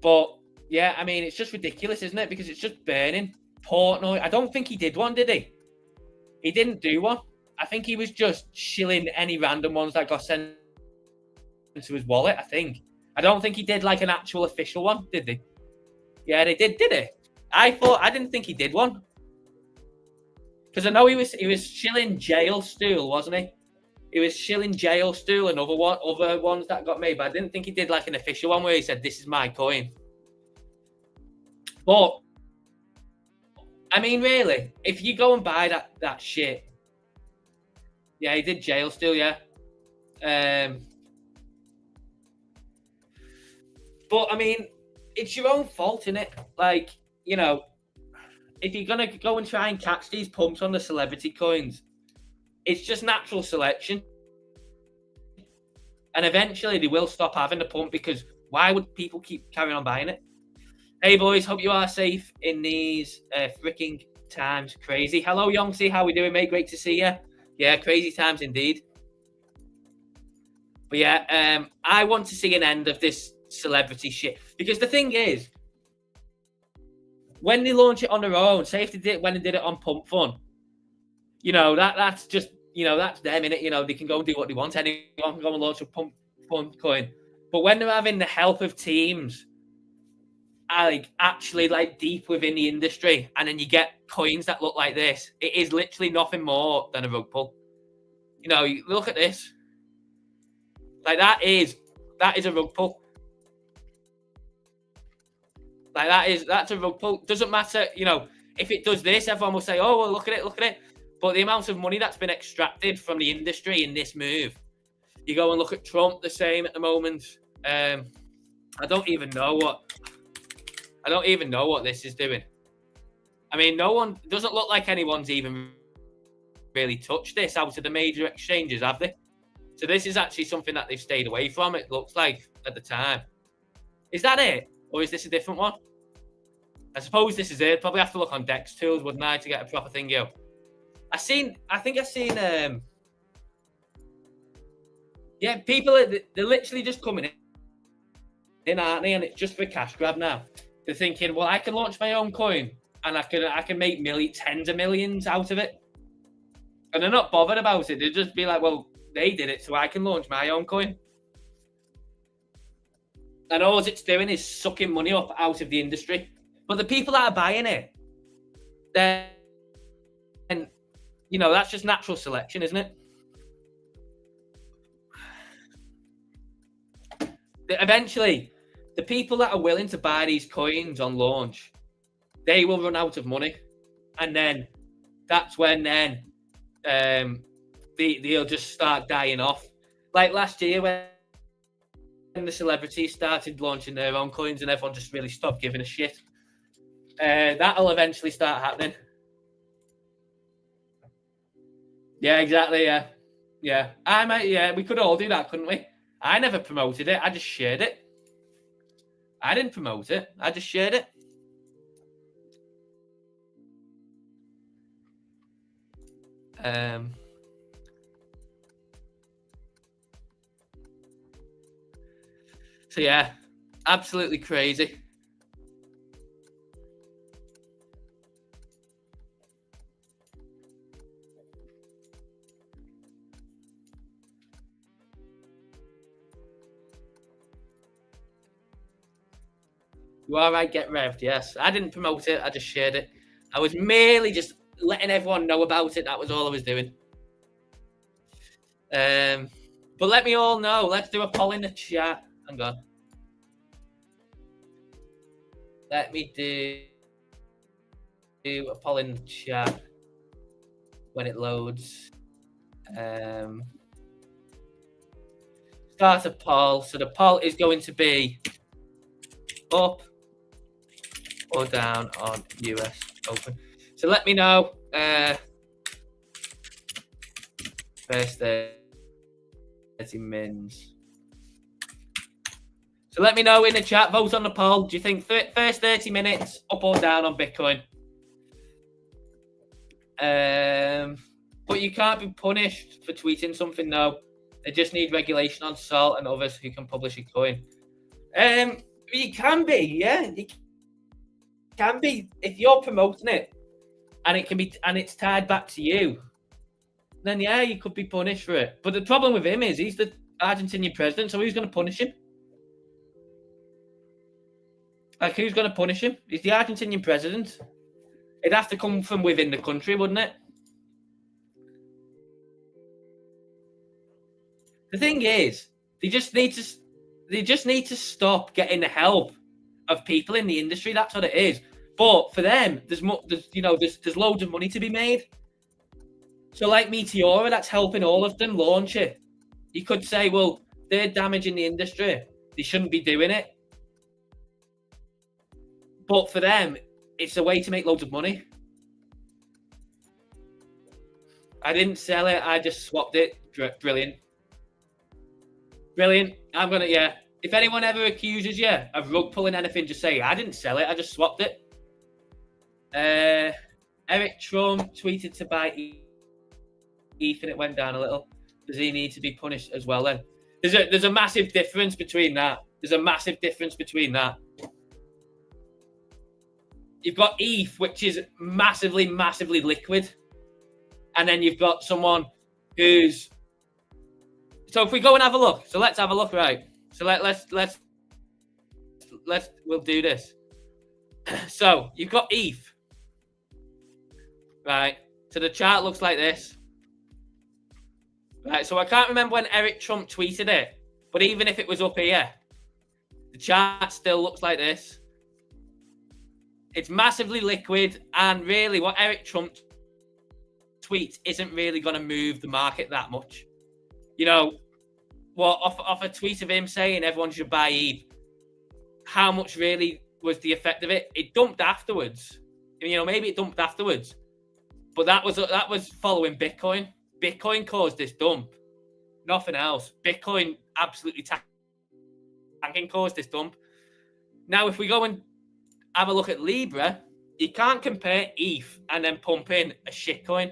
But yeah, I mean, it's just ridiculous, isn't it? Because it's just burning. Portnoy, I don't think he did one, did he? He didn't do one. I think he was just shilling any random ones that got sent into his wallet, I think. I don't think he did like an actual official one, did they? Yeah, they did he? I didn't think he did one. Because I know he was shilling Jail Stool, wasn't he? He was shilling Jail Stool and other ones that got made, but I didn't think he did like an official one where he said, "This is my coin." But I mean, really, if you go and buy that shit, yeah, he did Jail Stool, yeah. But I mean, it's your own fault, innit? Like, you know, if you're gonna go and try and catch these pumps on the celebrity coins, it's just natural selection. And eventually they will stop having the pump, because why would people keep carrying on buying it? Hey boys, hope you are safe in these freaking times. Crazy. Hello, Yongsi. How we doing, mate? Great to see you. Yeah, crazy times indeed. But yeah, I want to see an end of this celebrity shit, because the thing is, when they launch it on their own, say if they did when they did it on Pump Fun, you know, that's just, you know, that's them in it. You know, they can go and do what they want. Anyone can go and launch a Pump Fun coin. But when they're having the help of teams, like actually like deep within the industry, and then you get coins that look like this, it is literally nothing more than a rug pull. You know, you look at this. Like that is a rug pull. Like that's a rug pull. Doesn't matter, you know, if it does this, everyone will say, oh, well, look at it. But the amount of money that's been extracted from the industry in this move, you go and look at Trump, the same at the moment. I don't even know what this is doing. I mean, doesn't look like anyone's even really touched this out of the major exchanges, have they? So this is actually something that they've stayed away from, it looks like, at the time. Is that it? Or is this a different one? I suppose this is it. Probably have to look on Dex Tools, wouldn't I, to get a proper thing, yo. I think I seen yeah, people they're literally just coming in, aren't they? And it's just for cash grab now. They're thinking, well, I can launch my own coin and I can make tens of millions out of it. And they're not bothered about it. They'll just be like, well, they did it, so I can launch my own coin. And all it's doing is sucking money up out of the industry. But the people that are buying it, then, you know, that's just natural selection, isn't it? Eventually, the people that are willing to buy these coins on launch, they will run out of money. And then that's when they'll just start dying off. Like last year when the celebrities started launching their own coins and everyone just really stopped giving a shit. That'll eventually start happening. Yeah, exactly. Yeah. We could all do that, couldn't we? I never promoted it. I just shared it. I didn't promote it. I just shared it. So yeah, absolutely crazy. You are right, get revved, yes. I didn't promote it, I just shared it. I was merely just letting everyone know about it. That was all I was doing. But let me all know. Let's do a poll in the chat. Hang on. Let me do a poll in the chat when it loads. Start a poll. So the poll is going to be up or down on US Open. So let me know. First 30 mins. So let me know in the chat. Vote on the poll. Do you think first 30 minutes up or down on Bitcoin? But you can't be punished for tweeting something, no. They just need regulation on Salt and others who can publish a coin. You can be, yeah. You can be if you're promoting it, and it's tied back to you. Then yeah, you could be punished for it. But the problem with him is he's the Argentinian president, so who's going to punish him? Like, who's going to punish him? He's the Argentinian president. It'd have to come from within the country, wouldn't it? The thing is, they just need to stop getting the help of people in the industry. That's what it is. But for them, there's loads of money to be made. So like Meteora, that's helping all of them launch it. You could say, well, they're damaging the industry. They shouldn't be doing it. But for them, it's a way to make loads of money. I didn't sell it. I just swapped it. Brilliant. Brilliant. I'm going to, yeah. If anyone ever accuses you of rug pulling anything, just say, I didn't sell it. I just swapped it. Eric Trump tweeted to buy ETH and it went down a little. Does he need to be punished as well then? There's a massive difference between that. There's a massive difference between that. You've got ETH, which is massively, massively liquid. And then you've got someone who's... So if we go and have a look. So let's have a look, right? So we'll do this. So you've got ETH. Right. So the chart looks like this. Right. So I can't remember when Eric Trump tweeted it. But even if it was up here, the chart still looks like this. It's massively liquid. And really what Eric Trump tweets isn't really going to move the market that much. You know, well, off a tweet of him saying everyone should buy ETH, how much really was the effect of it? It dumped afterwards. You know, maybe it dumped afterwards. But that was following Bitcoin. Bitcoin caused this dump. Nothing else. Bitcoin absolutely tanking caused this dump. Now, if we go and have a look at Libra, you can't compare ETH and then pump in a shitcoin.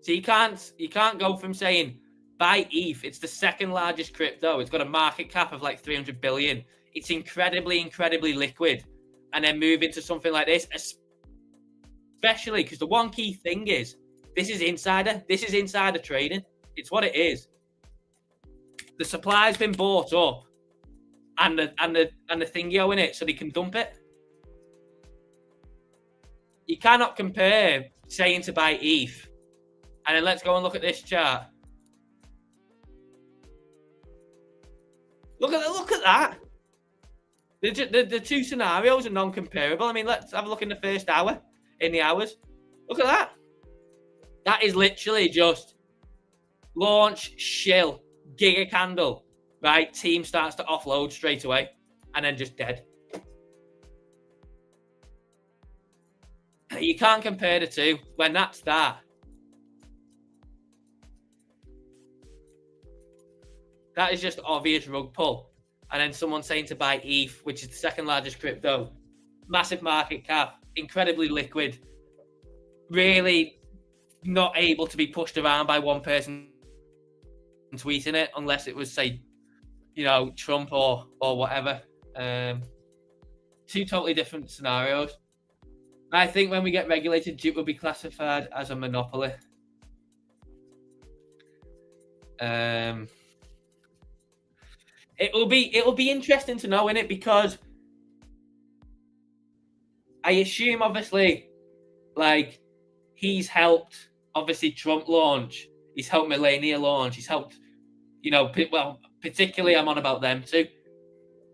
So you can't go from saying buy ETH. It's the second largest crypto. It's got a market cap of like 300 billion. It's incredibly, incredibly liquid. And then move into something like this, especially because the one key thing is this is insider. This is insider trading. It's what it is. The supply's been bought up, and the thingio in it, so they can dump it. You cannot compare saying to buy ETH, and then let's go and look at this chart. Look at that. The two scenarios are non-comparable. I mean, let's have a look in the first hour, in the hours. Look at that. That is literally just launch, shill, giga candle, right? Team starts to offload straight away and then just dead. You can't compare the two when that's that. That is just obvious rug pull. And then someone saying to buy ETH, which is the second largest crypto, massive market cap, incredibly liquid, really not able to be pushed around by one person tweeting it, unless it was, say, you know, Trump or whatever. Two totally different scenarios. I think when we get regulated, Duke will be classified as a monopoly. It'll be interesting to know, innit? Because I assume, obviously, like, he's helped, obviously, Trump launch. He's helped Melania launch. He's helped, you know, well, particularly I'm on about them too.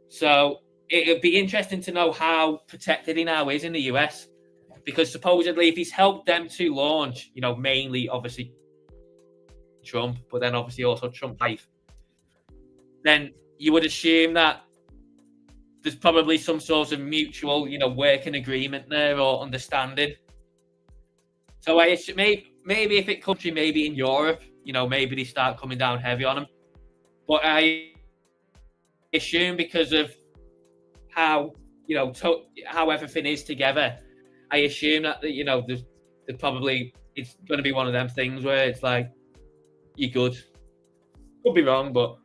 So it'll be interesting to know how protected he now is in the US. Because supposedly if he's helped them to launch, you know, mainly, obviously, Trump, but then obviously also Trump life, then you would assume that there's probably some sort of mutual, you know, working agreement there or understanding. So I assume maybe if it comes to maybe in Europe, you know, maybe they start coming down heavy on him. But I assume because of how, you know, how everything is together, I assume that, you know, there's probably, it's going to be one of them things where it's like, you're good. Could be wrong, but...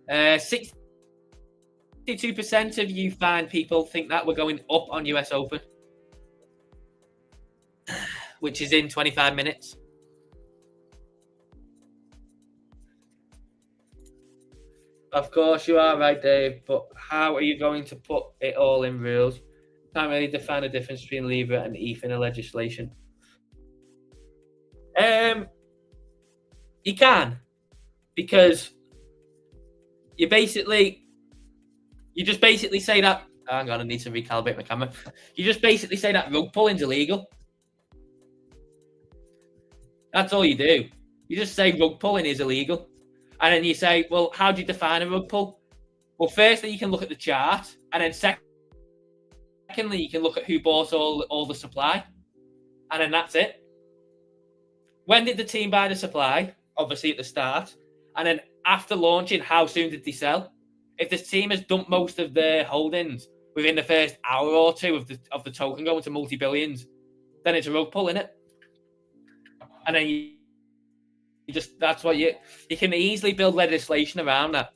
62% of you fine people think that we're going up on US Open, which is in 25 minutes. Of course you are right, Dave, but how are you going to put it all in rules? You can't really define the difference between Libra and ETH in a legislation. You can, because you just basically say that, hang on, I need to recalibrate my camera. You just basically say that rug pulling's illegal. That's all you do. You just say rug pulling is illegal. And then you say, well, how do you define a rug pull? Well, firstly, you can look at the chart. And then secondly, you can look at who bought all the supply. And then that's it. When did the team buy the supply? Obviously at the start. And then after launching, how soon did they sell? If this team has dumped most of their holdings within the first hour or two of the token going to multi-billions, then it's a rug pull, innit? And then you just, that's what you can easily build legislation around that.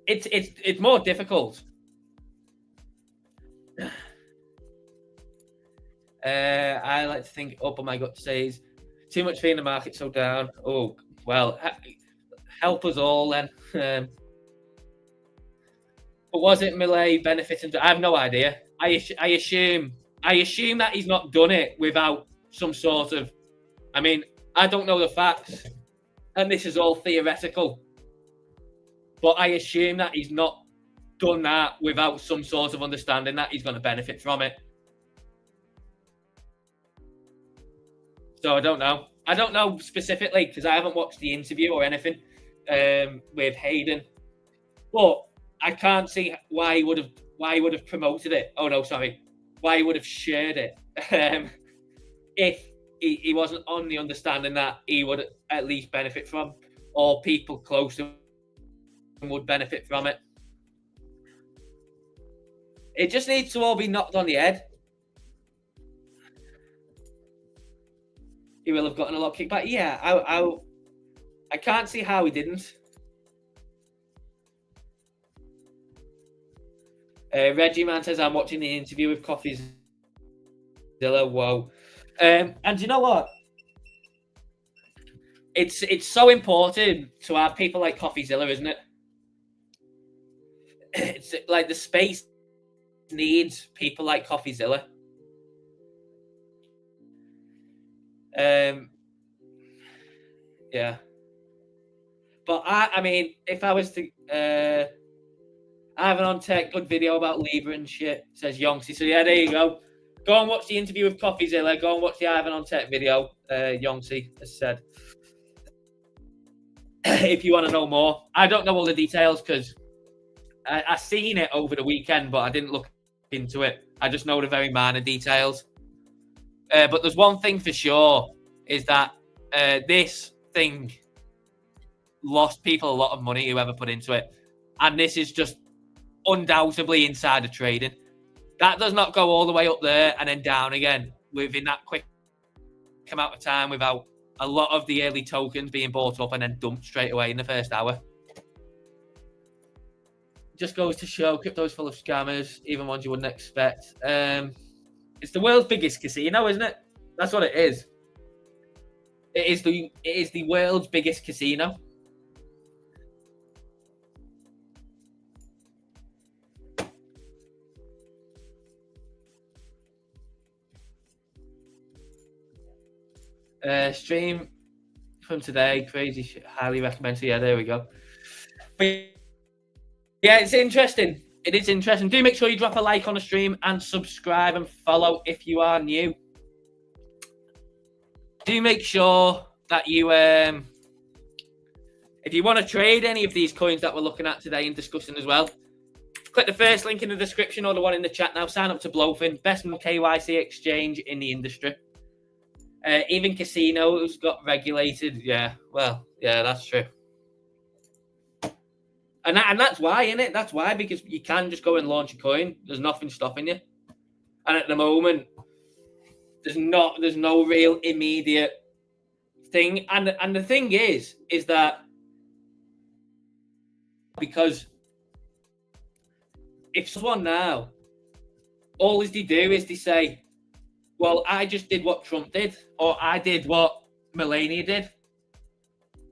It's more difficult. I like to think up on my gut says too much fear in the market, so down. Oh well, help us all then. But was it Millet benefiting? I have no idea. I assume that he's not done it without some sort of. I mean, I don't know the facts, and this is all theoretical. But I assume that he's not done that without some sort of understanding that he's going to benefit from it. So I don't know. I don't know specifically because I haven't watched the interview or anything with Hayden. But I can't see why he would have promoted it. Oh no, sorry, why he would have shared it if he wasn't on the understanding that he would at least benefit from, or people close to him would benefit from it. It just needs to all be knocked on the head. He will have gotten a lot of kickback. Yeah, I can't see how he didn't. Reggie Man says, I'm watching the interview with CoffeeZilla. Whoa. And you know what? It's so important to have people like CoffeeZilla, isn't it? It's like the space needs people like CoffeeZilla. Yeah. But I mean, if I was to Ivan on Tech, good video about Libra and shit, says Yonksy. So yeah, there you go. Go and watch the interview with CoffeeZilla. Go and watch the Ivan on Tech video. Yonksy has said. If you want to know more. I don't know all the details because I seen it over the weekend, but I didn't look into it. I just know the very minor details. But there's one thing for sure, is that this thing lost people a lot of money, whoever put into it. And this is just undoubtedly insider trading. That does not go all the way up there and then down again within that quick amount of time without a lot of the early tokens being bought up and then dumped straight away in the first hour. Just goes to show crypto is full of scammers, even ones you wouldn't expect. It's the world's biggest casino, isn't it? That's what it is. It is the world's biggest casino. Stream from today, crazy shit, highly recommend. So yeah, there we go. But yeah, it's interesting. It is interesting. Do make sure you drop a like on the stream and subscribe and follow if you are new. Do make sure that you, if you want to trade any of these coins that we're looking at today and discussing as well, click the first link in the description or the one in the chat now. Sign up to BLOFIN, best KYC exchange in the industry. Even casinos got regulated. Yeah, well, yeah, that's true. And that's why, isn't it? That's why, because you can just go and launch a coin. There's nothing stopping you. And at the moment, there's no real immediate thing. And the thing is that because if someone now, all they do is they say, well, I just did what Trump did, or I did what Melania did.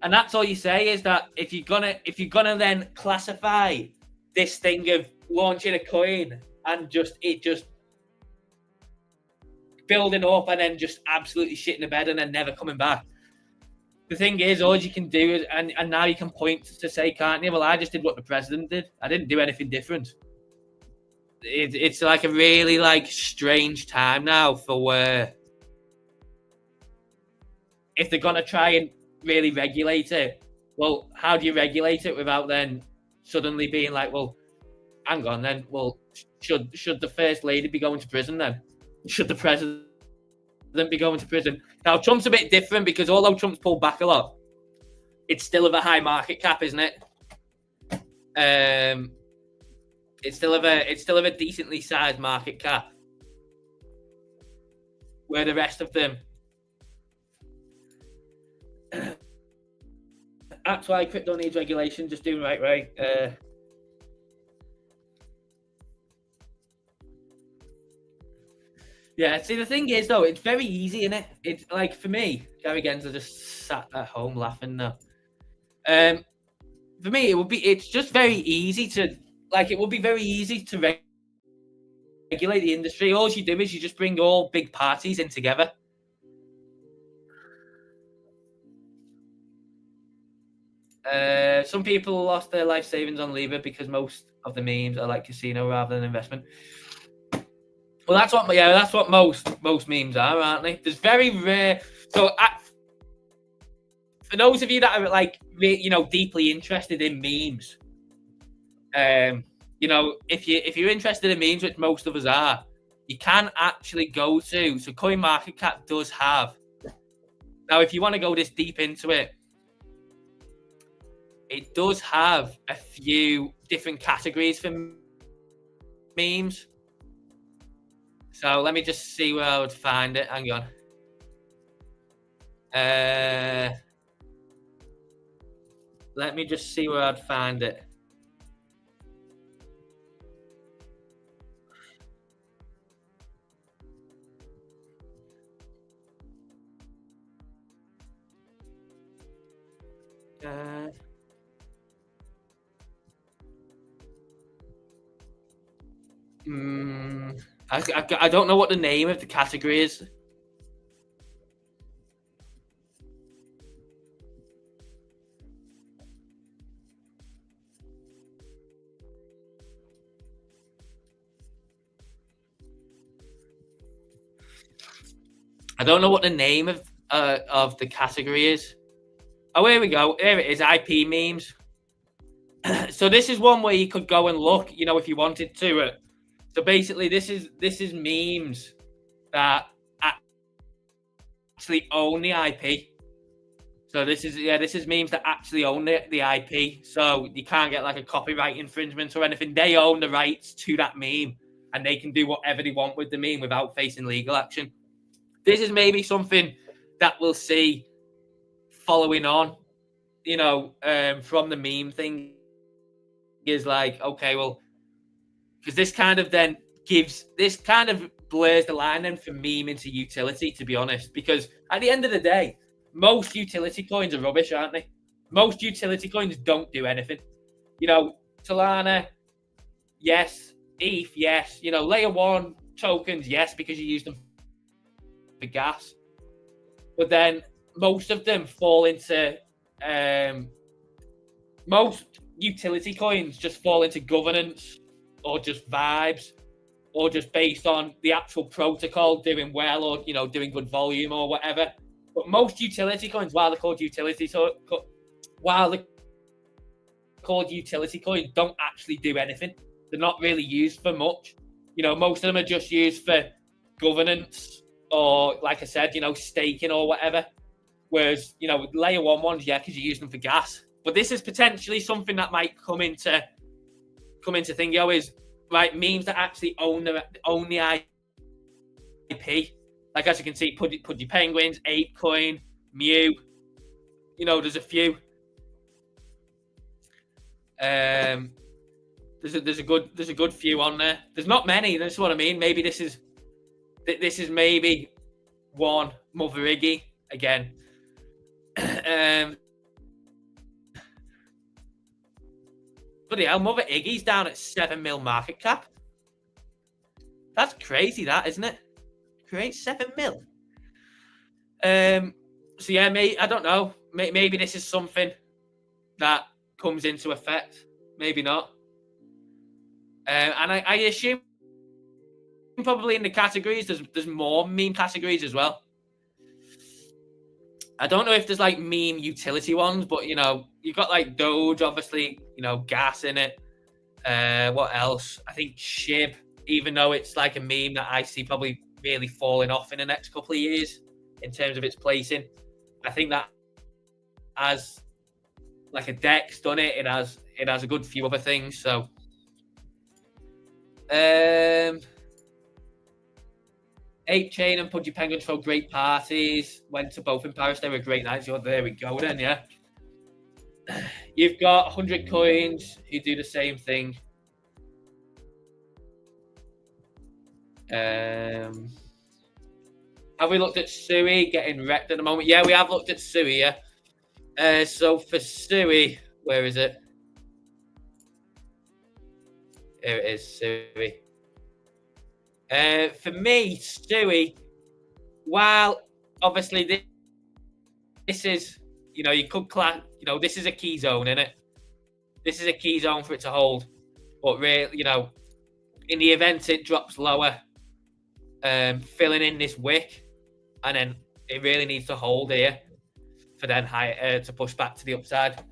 And that's all you say, is that if you're gonna then classify this thing of launching a coin and just building up and then just absolutely shitting the bed and then never coming back. The thing is, all you can do is, and now you can point to say, can't you? Well, I just did what the president did. I didn't do anything different. It's like a really strange time now for where if they're gonna try and really regulate it, well, how do you regulate it without then suddenly being like, well, hang on then, well, should the first lady be going to prison then? Should the president be going to prison? Now, Trump's a bit different because although Trump's pulled back a lot, it's still of a high market cap, isn't it? It's still of a decently sized market cap, where the rest of them. That's why crypto needs regulation. Just doing right. Yeah, see, the thing is, though, it's very easy, isn't it? It's like, for me, Gary Gensler just sat at home laughing now. For me, it's just very easy to, it would be very easy to regulate the industry. All you do is you just bring all big parties in together. Some people lost their life savings on Libra because most of the memes are like casino rather than investment. Well, that's what most memes are, aren't they? There's very rare. So, for those of you that are deeply interested in memes, if you're interested in memes, which most of us are, you can actually go to. So, CoinMarketCap does have. Now, if you want to go this deep into it, it does have a few different categories for memes. So let me just see where I would find it. Hang on. Let me just see where I'd find it. I don't know what the name of the category is. I don't know what the name of the category is. Oh, here we go. Here it is, IP memes. So this is one where you could go and look, if you wanted to. So basically, this is memes that actually own the IP. So this is memes that actually own the IP. So you can't get a copyright infringement or anything. They own the rights to that meme, and they can do whatever they want with the meme without facing legal action. This is maybe something that we'll see following on, from the meme thing. Is okay, well, because this kind of blurs the line then from meme into utility, to be honest. Because at the end of the day, most utility coins are rubbish, aren't they? Most utility coins don't do anything. Solana, yes. ETH, yes. Layer 1 tokens, yes, because you use them for gas. But then most of them fall into most utility coins just fall into governance, or just vibes, or just based on the actual protocol doing well, or doing good volume or whatever. But most utility coins, while they're called utility coins, don't actually do anything. They're not really used for much. Most of them are just used for governance, or like I said, staking or whatever. Whereas, layer 1 ones, yeah, because you use them for gas. But this is potentially something that might come into thing, is right, memes that actually own the IP. Like, as you can see, Pudgy Penguins, ApeCoin, Mew. There's a few. There's a good few on there. There's not many. That's what I mean. Maybe this is maybe one. Mother Iggy again. Bloody hell, Mother Iggy's down at 7 mil market cap. That's crazy, that, isn't it? Great, 7 mil. So yeah, I don't know. Maybe this is something that comes into effect. Maybe not. And I assume probably in the categories, there's more meme categories as well. I don't know if there's meme utility ones, but you've got Doge, obviously, gas in it. What else? I think SHIB, even though it's a meme that I see probably really falling off in the next couple of years in terms of its placing. I think that as like a DEX done it. It has a good few other things. So, 8 Chain and Pudgy Penguin throw great parties. Went to both in Paris. They were great nights. Oh, there we go then, yeah. You've got 100 coins who do the same thing. Have we looked at Sui getting wrecked at the moment? Yeah, we have looked at Sui, yeah. So for Sui, where is it? Here it is, Sui. For me, Sui, while obviously this is, you could class, this is a key zone, isn't it? This is a key zone for it to hold. But really, in the event it drops lower, filling in this wick, and then it really needs to hold here for then to push back to the upside.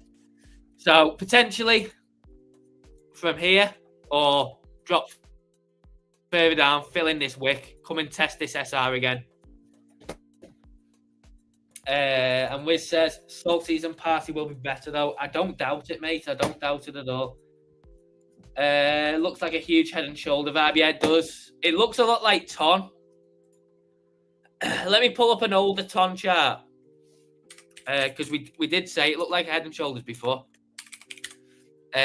So potentially from here, or drop further down, fill in this wick, come and test this SR again. And Wiz says, Soul Season Party will be better though. I don't doubt it, mate. I don't doubt it at all. Looks like a huge head and shoulder vibe. Yeah, it does. It looks a lot like Ton. Let me pull up an older Ton chart. Because we did say it looked like head and shoulders before.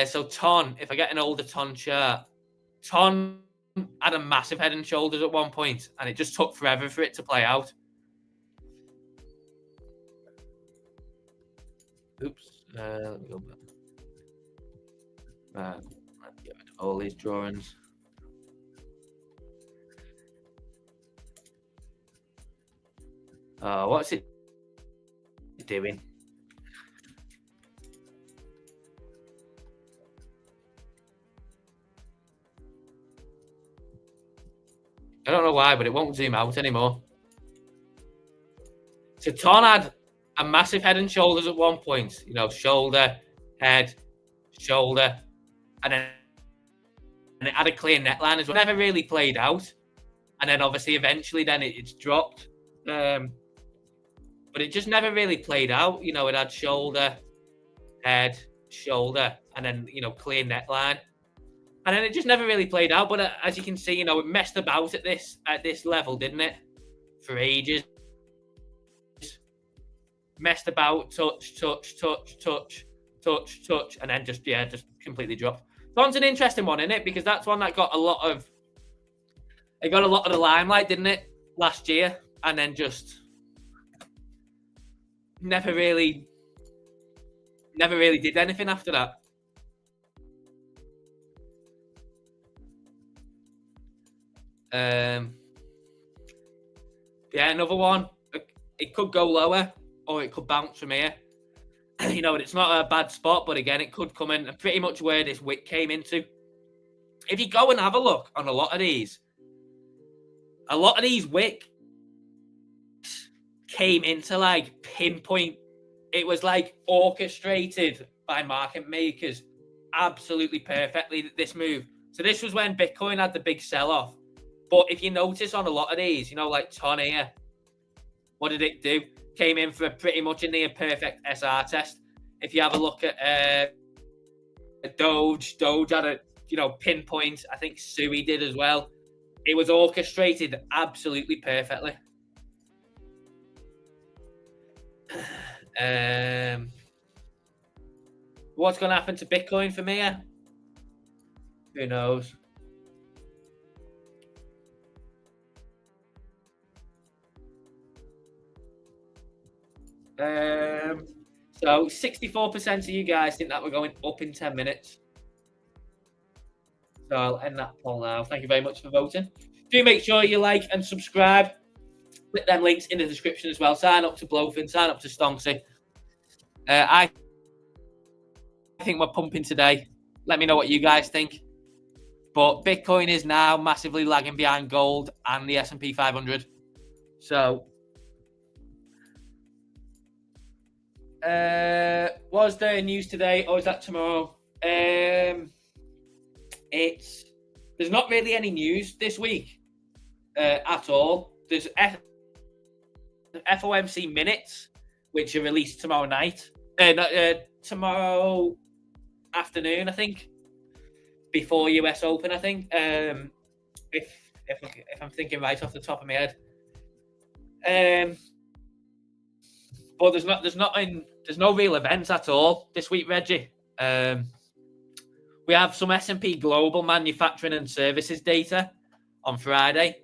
So Ton, if I get an older Ton chart, Ton had a massive head and shoulders at one point, and it just took forever for it to play out. Oops. Let me go back. Right. Let's get rid of all these drawings. What's it doing? I don't know why, but it won't zoom out anymore. So Ton had a massive head and shoulders at one point. Shoulder, head, shoulder, and then it had a clear neckline as well. Never really played out. And then obviously eventually then it's dropped. But it just never really played out. It had shoulder, head, shoulder, and then, clear neckline. And then it just never really played out. But as you can see, it messed about at this level, didn't it? For ages. Messed about, touch, and then just completely dropped. Ton's an interesting one, isn't it? Because that's one that got a lot of the limelight, didn't it? Last year. And then just never really did anything after that. Yeah, another one. It could go lower, or it could bounce from here. It's not a bad spot, but again, it could come in pretty much where this wick came into. If you go and have a look on a lot of these wicks came into like pinpoint. It was like orchestrated by market makers absolutely perfectly, this move. So this was when Bitcoin had the big sell-off. But if you notice on a lot of these, like Ton here, what did it do? Came in for pretty much a near perfect SR test. If you have a look at Doge had a pinpoint. I think Sui did as well. It was orchestrated absolutely perfectly. What's going to happen to Bitcoin from here? Who knows? So 64% of you guys think that we're going up in 10 minutes. So I'll end that poll now. Thank you very much for voting. Do make sure you like and subscribe. Click them links in the description as well. Sign up to BLOFIN, sign up to Stonksy. I think we're pumping today. Let me know what you guys think. But Bitcoin is now massively lagging behind gold and the S&P 500. So, was there news today or is that tomorrow? There's not really any news this week at all. There's FOMC minutes, which are released tomorrow night. Tomorrow afternoon, I think, before US Open, I think. If I'm thinking right off the top of my head. But there's no real events at all this week, Reggie. We have some S&P Global manufacturing and services data on Friday,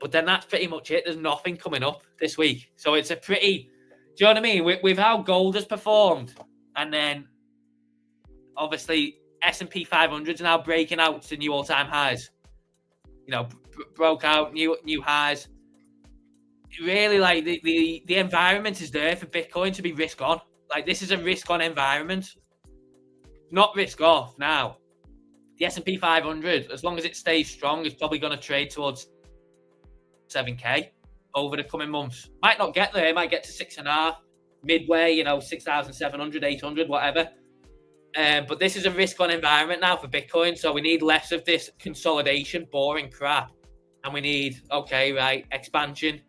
but then that's pretty much it. There's nothing coming up this week, so it's a pretty. Do you know what I mean? With how gold has performed, and then obviously S&P 500 is now breaking out to new all-time highs. You know, broke out new highs. Really, like the environment is there for Bitcoin to be risk on. Like, this is a risk on environment, not risk off. Now, the S&P 500, as long as it stays strong, is probably going to trade towards 7K over the coming months. Might not get there. It might get to 6.5 midway. 6,700, 800, whatever. But this is a risk on environment now for Bitcoin. So we need less of this consolidation, boring crap, and we need expansion.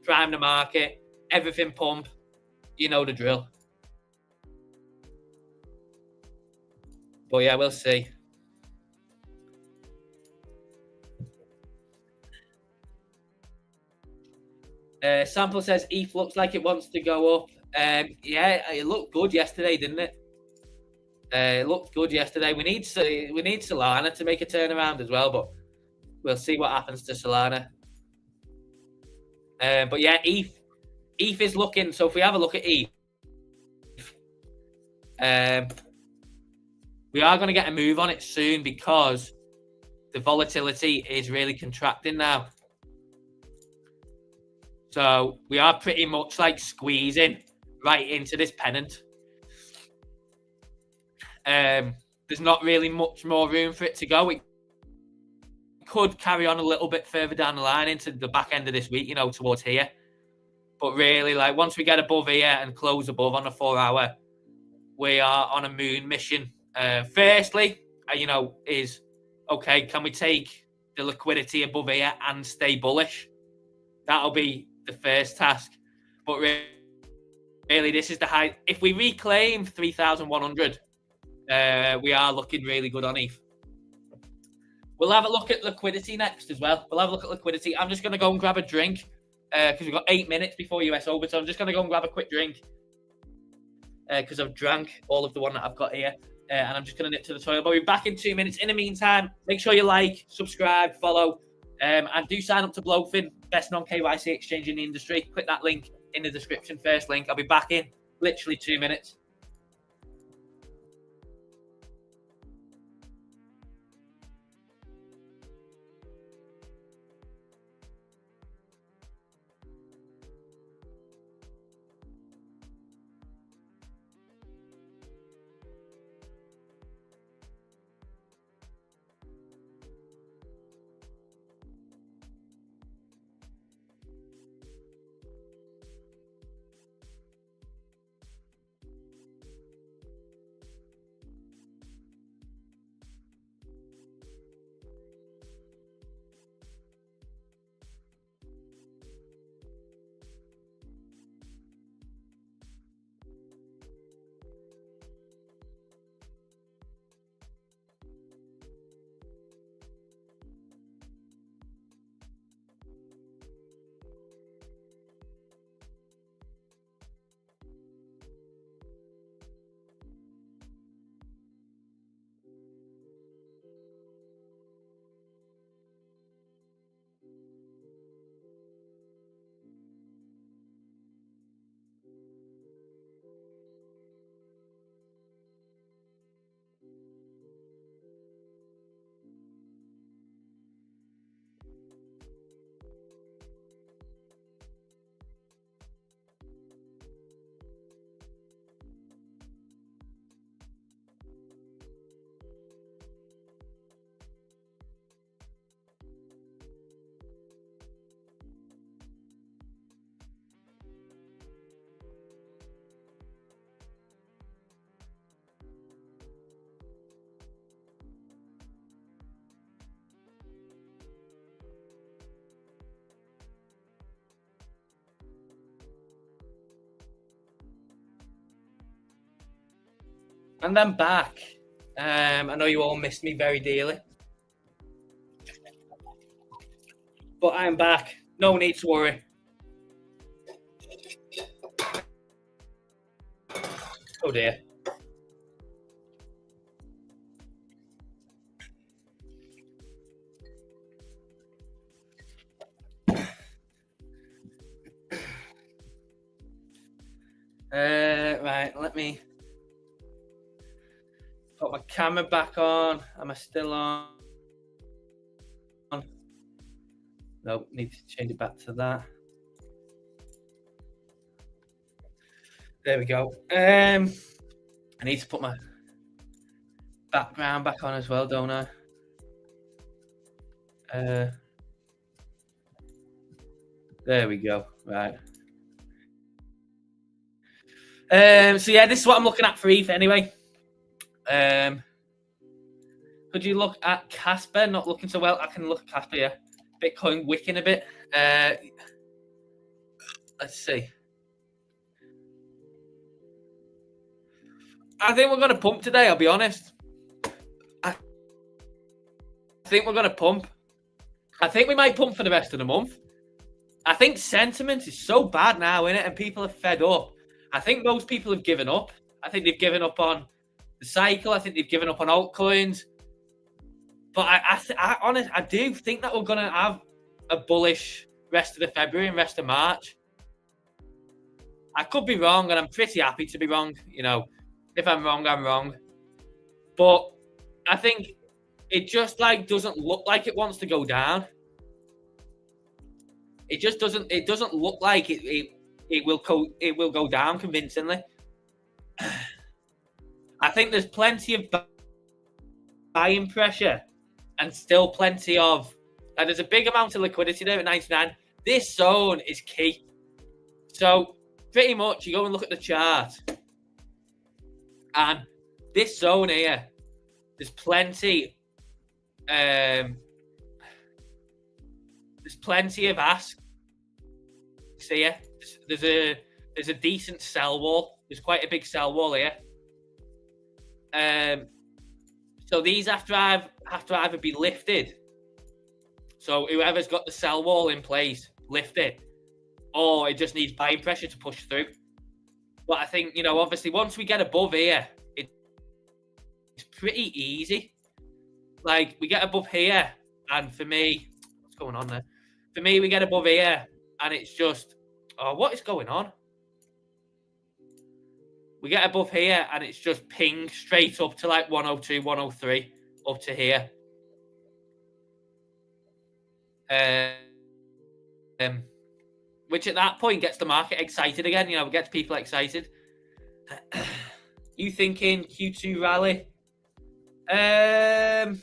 Prime the market, everything pump, you know the drill. But yeah, we'll see. Sample says ETH looks like it wants to go up. Yeah, it looked good yesterday, didn't it? It looked good yesterday. We need Solana to make a turnaround as well, but we'll see what happens to Solana. But yeah, ETH is looking. So if we have a look at ETH, we are going to get a move on it soon because the volatility is really contracting now. So we are pretty much like squeezing right into this pennant. There's not really much more room for it to go. It could carry on a little bit further down the line into the back end of this week, towards here. But really, like, once we get above here and close above on a 4-hour, we are on a moon mission. Firstly, is okay, can we take the liquidity above here and stay bullish? That'll be the first task. But really, this is the high. If we reclaim 3,100, we are looking really good on ETH. We'll have a look at liquidity next as well. I'm just going to go and grab a drink because we've got 8 minutes before US Open. So I'm just going to go and grab a quick drink because I've drank all of the one that I've got here. And I'm just going to nip to the toilet. But we'll be back in 2 minutes. In the meantime, make sure you like, subscribe, follow, and do sign up to BLOFIN, best non-KYC exchange in the industry. Click that link in the description, first link. I'll be back in literally 2 minutes. And then back. I know you all missed me very dearly. But I'm back. No need to worry. Oh dear. Right, let me put my camera back on. Am I still on? Nope, need to change it back to that. There we go. I need to put my background back on as well, don't I? There we go. Right. So yeah, this is what I'm looking at for ETH anyway. Could you look at Casper? Not looking so well. I can look at Casper, yeah. Bitcoin wicking a bit. Let's see. I think we're going to pump today, I'll be honest. I think we're going to pump. I think we might pump for the rest of the month. I think sentiment is so bad now, innit? And people are fed up. I think most people have given up. I think they've given up on the cycle. I think they've given up on altcoins. But I honestly, I do think that we're going to have a bullish rest of the February and rest of March. I could be wrong, and I'm pretty happy to be wrong. You know, if I'm wrong, I'm wrong. But I think it just doesn't look like it wants to go down. It just doesn't. It doesn't look like it will go down convincingly. I think there's plenty of buying pressure and still plenty of. There's a big amount of liquidity there at 99. This zone is key. So pretty much, you go and look at the chart, and this zone here, there's plenty. There's plenty of asks here. There's a decent sell wall. There's quite a big sell wall here. So these have to either be lifted. So whoever's got the sell wall in place, lift it, or it just needs buying pressure to push through. But I think, you know, obviously once we get above here, it's pretty easy. Like we get above here, and for me, what's going on there? For me, we get above here, and it's just, oh, what is going on? We get above here, and it's just ping straight up to like 102, 103, up to here. Which at that point gets the market excited again. You know, gets people excited. You thinking Q2 rally? I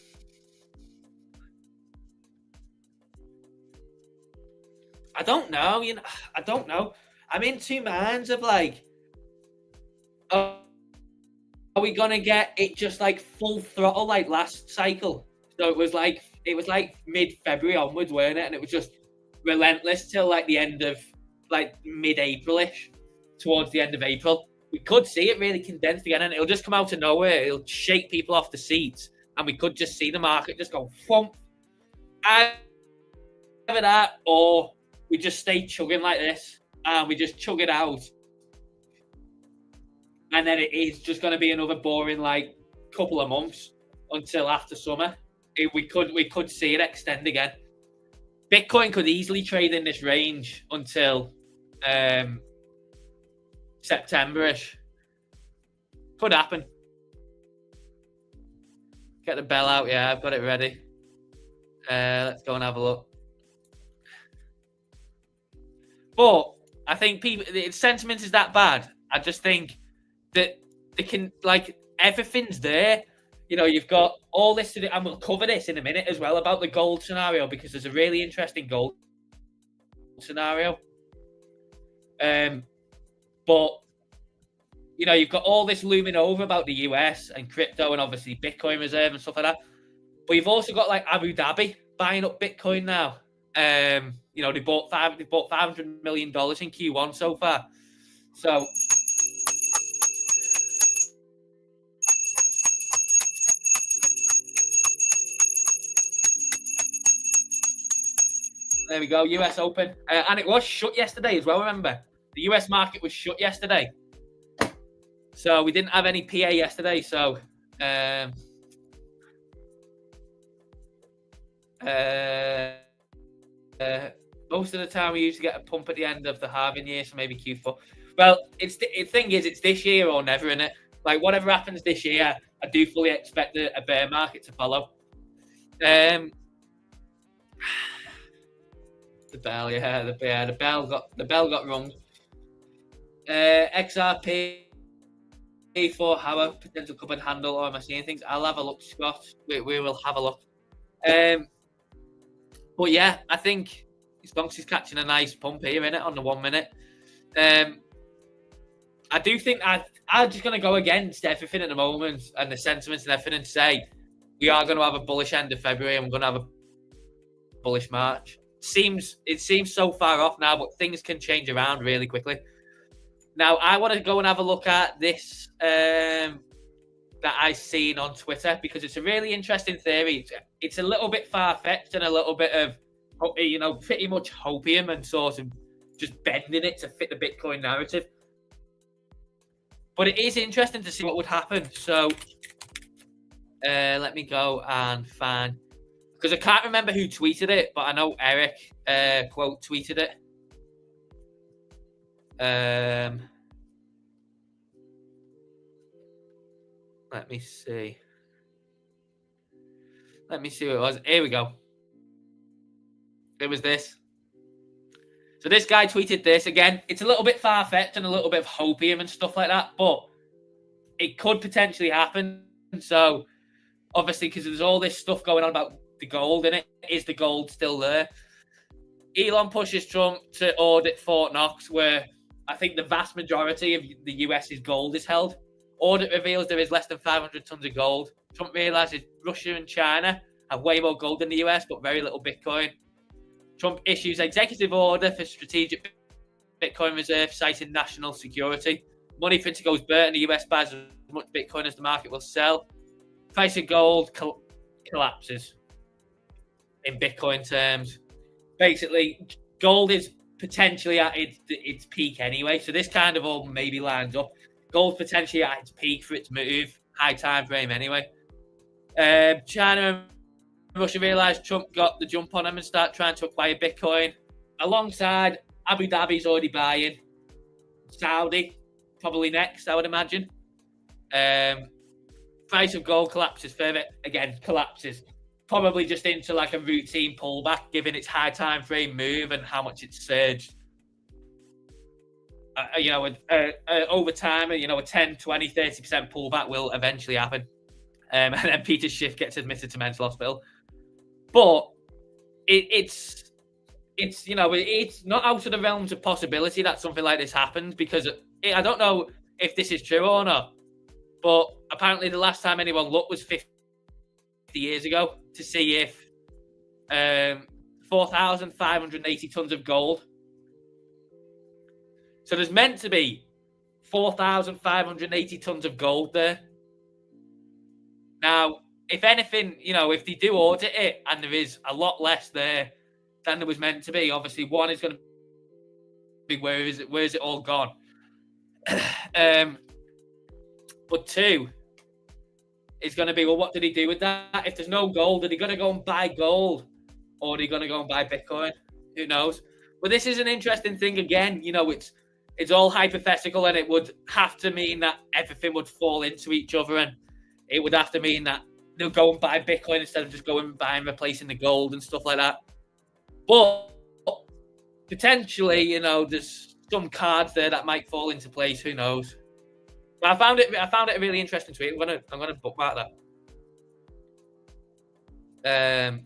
don't know. You know, I don't know. I'm in two minds of like, are we gonna get it just like full throttle like last cycle? So it was like mid-February onwards, weren't it? And it was just relentless till like the end of like mid-April-ish, towards the end of April. We could see it really condensed again, and it'll just come out of nowhere. It'll shake people off the seats, and we could just see the market just go thump. Either that, or we just stay chugging like this, and we just chug it out. And then it is just going to be another boring like couple of months until after summer. We could see it extend again. Bitcoin could easily trade in this range until September-ish. Could happen. Get the bell out. Yeah, I've got it ready. Let's go and have a look. But I think the sentiment is that bad. I just think that they can, like, everything's there. You know, you've got all this to do, and we'll cover this in a minute as well about the gold scenario, because there's a really interesting gold scenario. But, you know, you've got all this looming over about the US and crypto and obviously Bitcoin reserve and stuff like that. But you've also got like Abu Dhabi buying up Bitcoin now. You know, they bought $500 million in Q1 so far. So There we go. US Open. And it was shut yesterday as well, remember? The US market was shut yesterday. So we didn't have any PA yesterday. So most of the time we usually get a pump at the end of the halving year, so maybe Q4. Well, the thing is, it's this year or never, innit? Like, whatever happens this year, I do fully expect a bear market to follow. The bell, yeah, the bell got rung. XRP for how a potential cup and handle, or am I seeing things? I'll have a look, Scott. We will have a look. But yeah, I think Stonksy's catching a nice pump here, innit, on the 1 minute. I do think I'm just going to go against everything at the moment and the sentiments and everything and say we are going to have a bullish end of February and we're going to have a bullish March. It seems so far off now, but things can change around really quickly. Now, I want to go and have a look at this that I've seen on Twitter because it's a really interesting theory. It's a little bit far-fetched and a little bit of, pretty much hopium and sort of just bending it to fit the Bitcoin narrative. But it is interesting to see what would happen. So let me go and find, because I can't remember who tweeted it, but I know Eric quote tweeted it. Let me see who it was. Here we go. It was this. So this guy tweeted this. Again, it's a little bit far-fetched and a little bit of hopium and stuff like that, but it could potentially happen. So obviously, because there's all this stuff going on about the gold in it, is the gold still there? Elon pushes Trump to audit Fort Knox, where I think the vast majority of the US's gold is held. Audit reveals there is less than 500 tons of gold. Trump realizes Russia and China have way more gold than the US, but very little Bitcoin. Trump issues executive order for strategic Bitcoin reserve, citing national security. Money printer goes burnt and the US buys as much Bitcoin as the market will sell. Price of gold collapses in Bitcoin terms. Basically, gold is potentially at its peak anyway. So this kind of all maybe lines up. Gold potentially at its peak for its move, high time frame anyway. China and Russia realised Trump got the jump on them and start trying to acquire Bitcoin. Alongside, Abu Dhabi's already buying. Saudi, probably next, I would imagine. Price of gold collapses further. Again, collapses. Probably just into like a routine pullback, given its high time frame move and how much it's surged. Over time, a 10, 20, 30% pullback will eventually happen. And then Peter Schiff gets admitted to mental hospital. But it's not out of the realms of possibility that something like this happens, because I don't know if this is true or not, but apparently the last time anyone looked was 50 years ago to see if 4,580 tons of gold. So there's meant to be 4,580 tons of gold there. Now, if anything, if they do audit it and there is a lot less there than there was meant to be, obviously one is going to be where is it all gone? But two is going to be, well, what did he do with that? If there's no gold, are they going to go and buy gold, or are they going to go and buy Bitcoin? Who knows? But this is an interesting thing again. It's all hypothetical, and it would have to mean that everything would fall into each other, and it would have to mean that they'll go and buy Bitcoin instead of just going and buying, replacing the gold and stuff like that. But potentially, there's some cards there that might fall into place. Who knows? But I found it a really interesting tweet. I'm gonna bookmark that.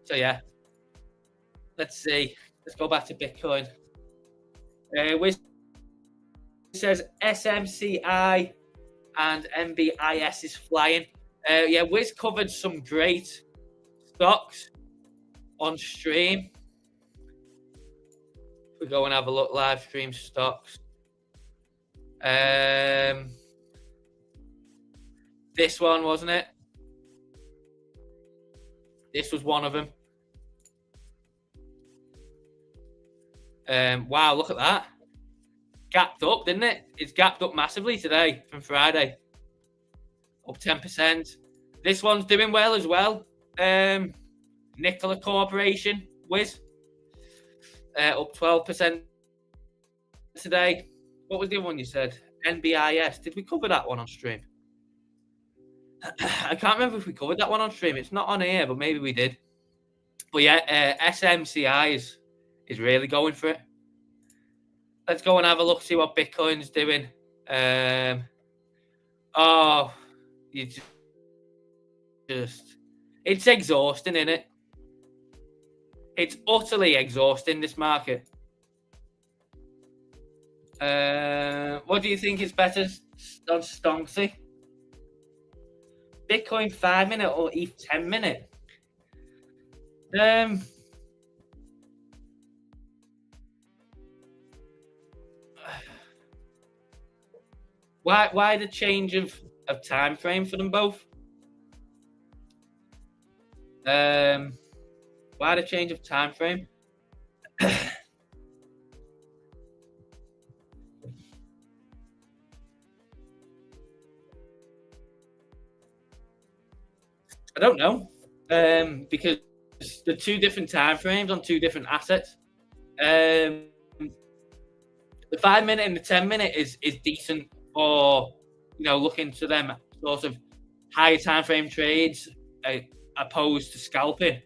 So yeah, let's see. Let's go back to Bitcoin. Wiz says SMCI and MBIS is flying. Wiz covered some great stocks on stream. We go and have a look. Live stream stocks. This one, wasn't it? This was one of them. Wow, look at that. Gapped up, didn't it? It's gapped up massively today from Friday. Up 10%. This one's doing well as well. Nikola Corporation, Wiz. Up 12% today. What was the other one you said? NBIS. Did we cover that one on stream? I can't remember if we covered that one on stream. It's not on here, but maybe we did. But yeah, SMCI is really going for it. Let's go and have a look, see what Bitcoin's doing. Oh, you just it's exhausting, isn't it? It's utterly exhausting, this market. What do you think is better on Stonksy? Bitcoin 5-minute or ETH 10-minute? Why the change of time frame for them both? Why the change of time frame? I don't know. Because the two different time frames on two different assets. The 5-minute and the 10-minute is decent for, you know, looking to them sort of higher time frame trades opposed to scalping.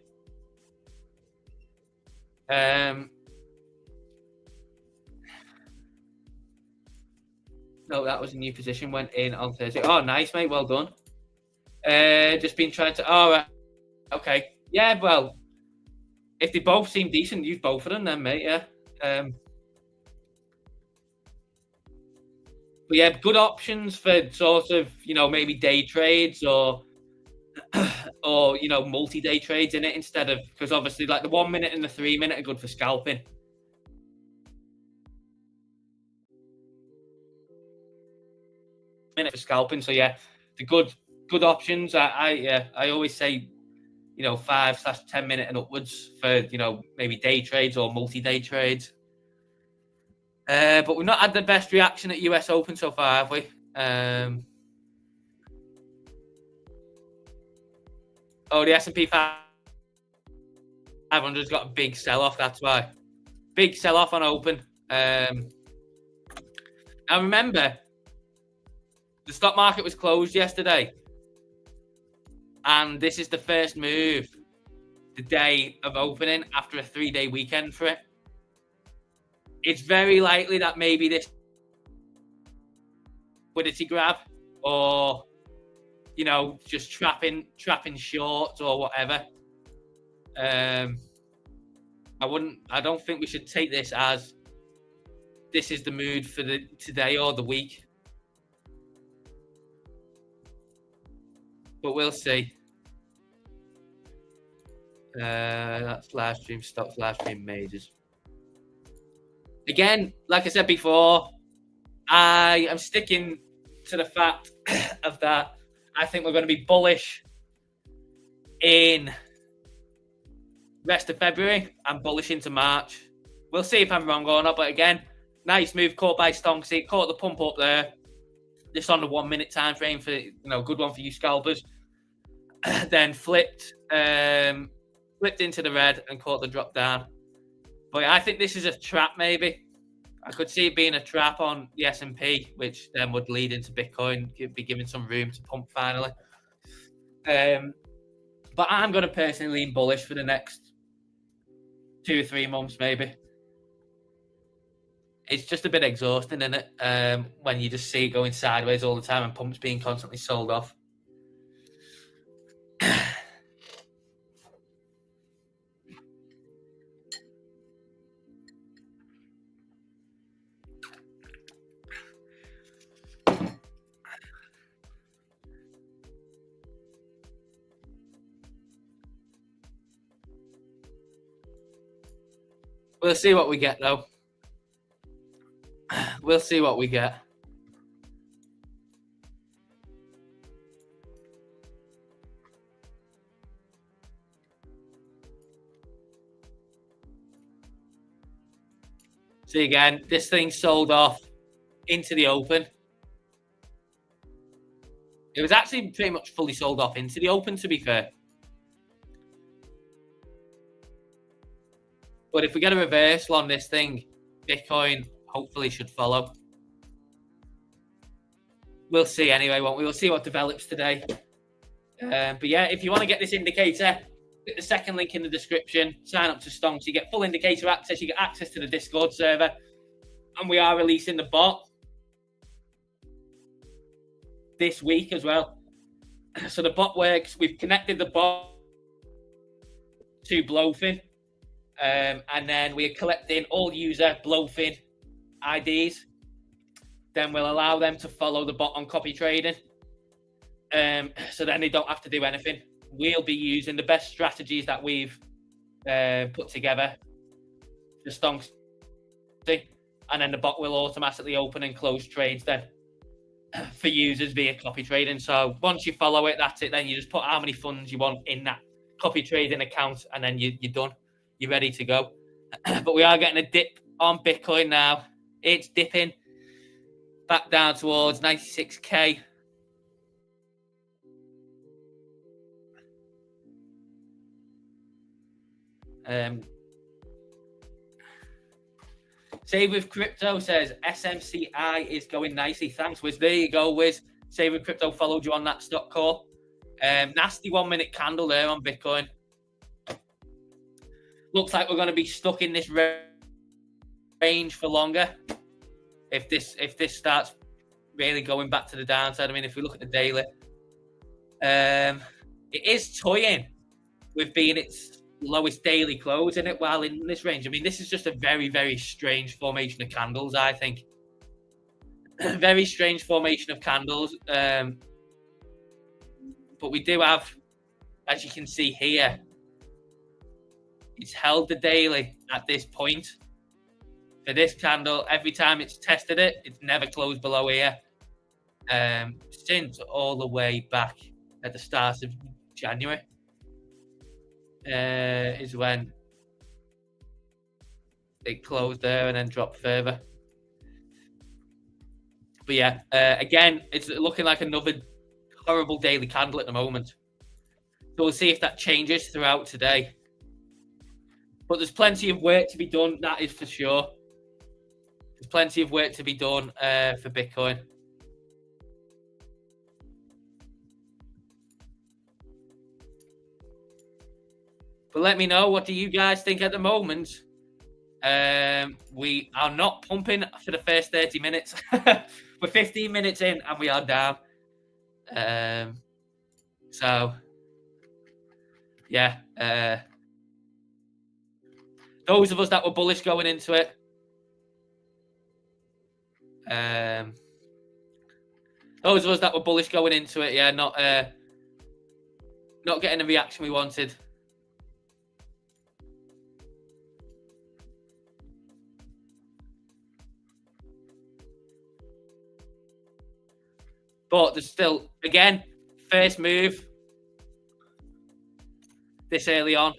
No, that was a new position. Went in on Thursday. Oh, nice, mate. Well done. Just been trying to. Oh, right. Okay. Yeah. Well, if they both seem decent, use both of them, then, mate. Yeah. But yeah, good options for sort of, you know, maybe day trades or you know, multi-day trades in it instead of, because obviously like the 1-minute and the 3-minute are good for scalping. Minute for scalping, so yeah, the good options. I always say, you know, 5/10-minute and upwards for, you know, maybe day trades or multi-day trades. But we've not had the best reaction at US Open so far, have we? Oh, the S&P 500's got a big sell-off, that's why. Big sell-off on Open. Now remember, the stock market was closed yesterday. And this is the first move the day of opening after a 3-day weekend for it. It's very likely that maybe this liquidity grab or, you know, just trapping shorts or whatever. I don't think we should take this as this is the mood for the today or the week. But we'll see. That's live stream stocks, live stream majors. Again, like I said before, I am sticking to the fact of that. I think we're going to be bullish in rest of February and bullish into March. We'll see if I'm wrong or not. But again, nice move caught by Stonksy. Caught the pump up there. Just on the 1-minute time frame for, you know, good one for you scalpers. Then flipped into the red and caught the drop down. But I think this is a trap, maybe. I could see it being a trap on the S&P, which then would lead into Bitcoin, be given some room to pump finally. But I'm going to personally lean bullish for the next 2 or 3 months, maybe. It's just a bit exhausting, isn't it? When you just see it going sideways all the time and pumps being constantly sold off. We'll see what we get, though. We'll see what we get. See again, this thing sold off into the open. It was actually pretty much fully sold off into the open, to be fair. But if we get a reversal on this thing, Bitcoin hopefully should follow. We'll see anyway, won't we? We'll see what develops today. But yeah, if you want to get this indicator, click the second link in the description. Sign up to Stonksy. You get full indicator access. You get access to the Discord server. And we are releasing the bot this week as well. So the bot works. We've connected the bot to BLOFIN. And then we're collecting all user BLOFIN IDs. Then we'll allow them to follow the bot on copy trading. So then they don't have to do anything. We'll be using the best strategies that we've put together for Stonksy. And then the bot will automatically open and close trades then for users via copy trading. So once you follow it, that's it. Then you just put how many funds you want in that copy trading account, and then you're done. You're ready to go. But we are getting a dip on Bitcoin now. It's dipping back down towards 96k. Save with Crypto says SMCI is going nicely. Thanks, Wiz. There you go, Wiz. Save with Crypto followed you on that stock call. Nasty 1 minute candle there on Bitcoin. Looks like we're going to be stuck in this range for longer. If this starts really going back to the downside. I mean, if we look at the daily, it is toying with being its lowest daily close in it while in this range. I mean, this is just a very, very strange formation of candles, I think. Very strange formation of candles. But we do have, as you can see here, it's held the daily at this point. For this candle, every time it's tested it, it's never closed below here. Since all the way back at the start of January is when it closed there and then dropped further. But yeah, again, it's looking like another horrible daily candle at the moment. So we'll see if that changes throughout today. But there's plenty of work to be done, that is for sure. There's plenty of work to be done for Bitcoin. But let me know, what do you guys think at the moment? We are not pumping for the first 30 minutes. We're 15 minutes in and we are down. So, yeah. Those of us that were bullish going into it. Those of us that were bullish going into it, yeah, not getting the reaction we wanted. But there's still, again, first move this early on.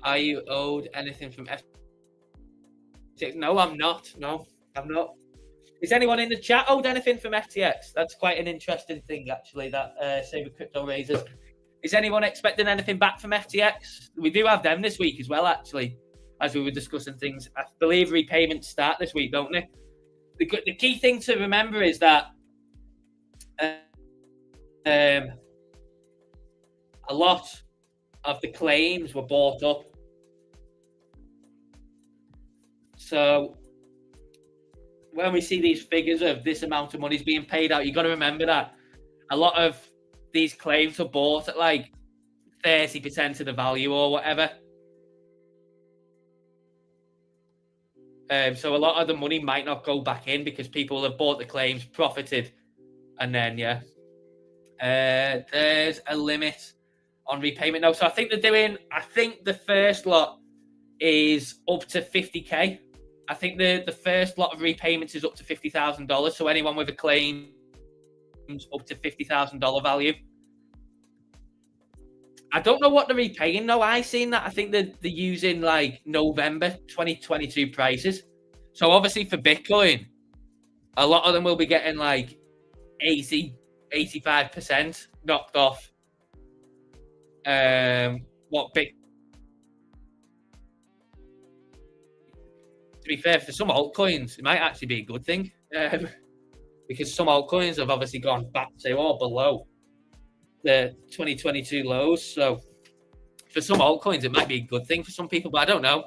Are you owed anything from FTX? No, I'm not. No, I'm not. Is anyone in the chat owed anything from FTX? That's quite an interesting thing, actually, that Saber Crypto raises. Is anyone expecting anything back from FTX? We do have them this week as well, actually, as we were discussing things. I believe repayments start this week, don't they? The key thing to remember is that a lot of the claims were bought up. So when we see these figures of this amount of money is being paid out, you've got to remember that a lot of these claims were bought at like 30% of the value or whatever. So a lot of the money might not go back in because people have bought the claims, profited, and then there's a limit on repayment now. So I think the first lot is up to 50K. I think the first lot of repayments is up to $50,000. So anyone with a claim up to $50,000 value. I don't know what they're repaying though. I seen that. I think they're using like November 2022 prices. So obviously for Bitcoin, a lot of them will be getting like 85% knocked off. What Bitcoin? To be fair, for some altcoins, it might actually be a good thing, because some altcoins have obviously gone back to or below the 2022 lows. So for some altcoins, it might be a good thing for some people, but I don't know.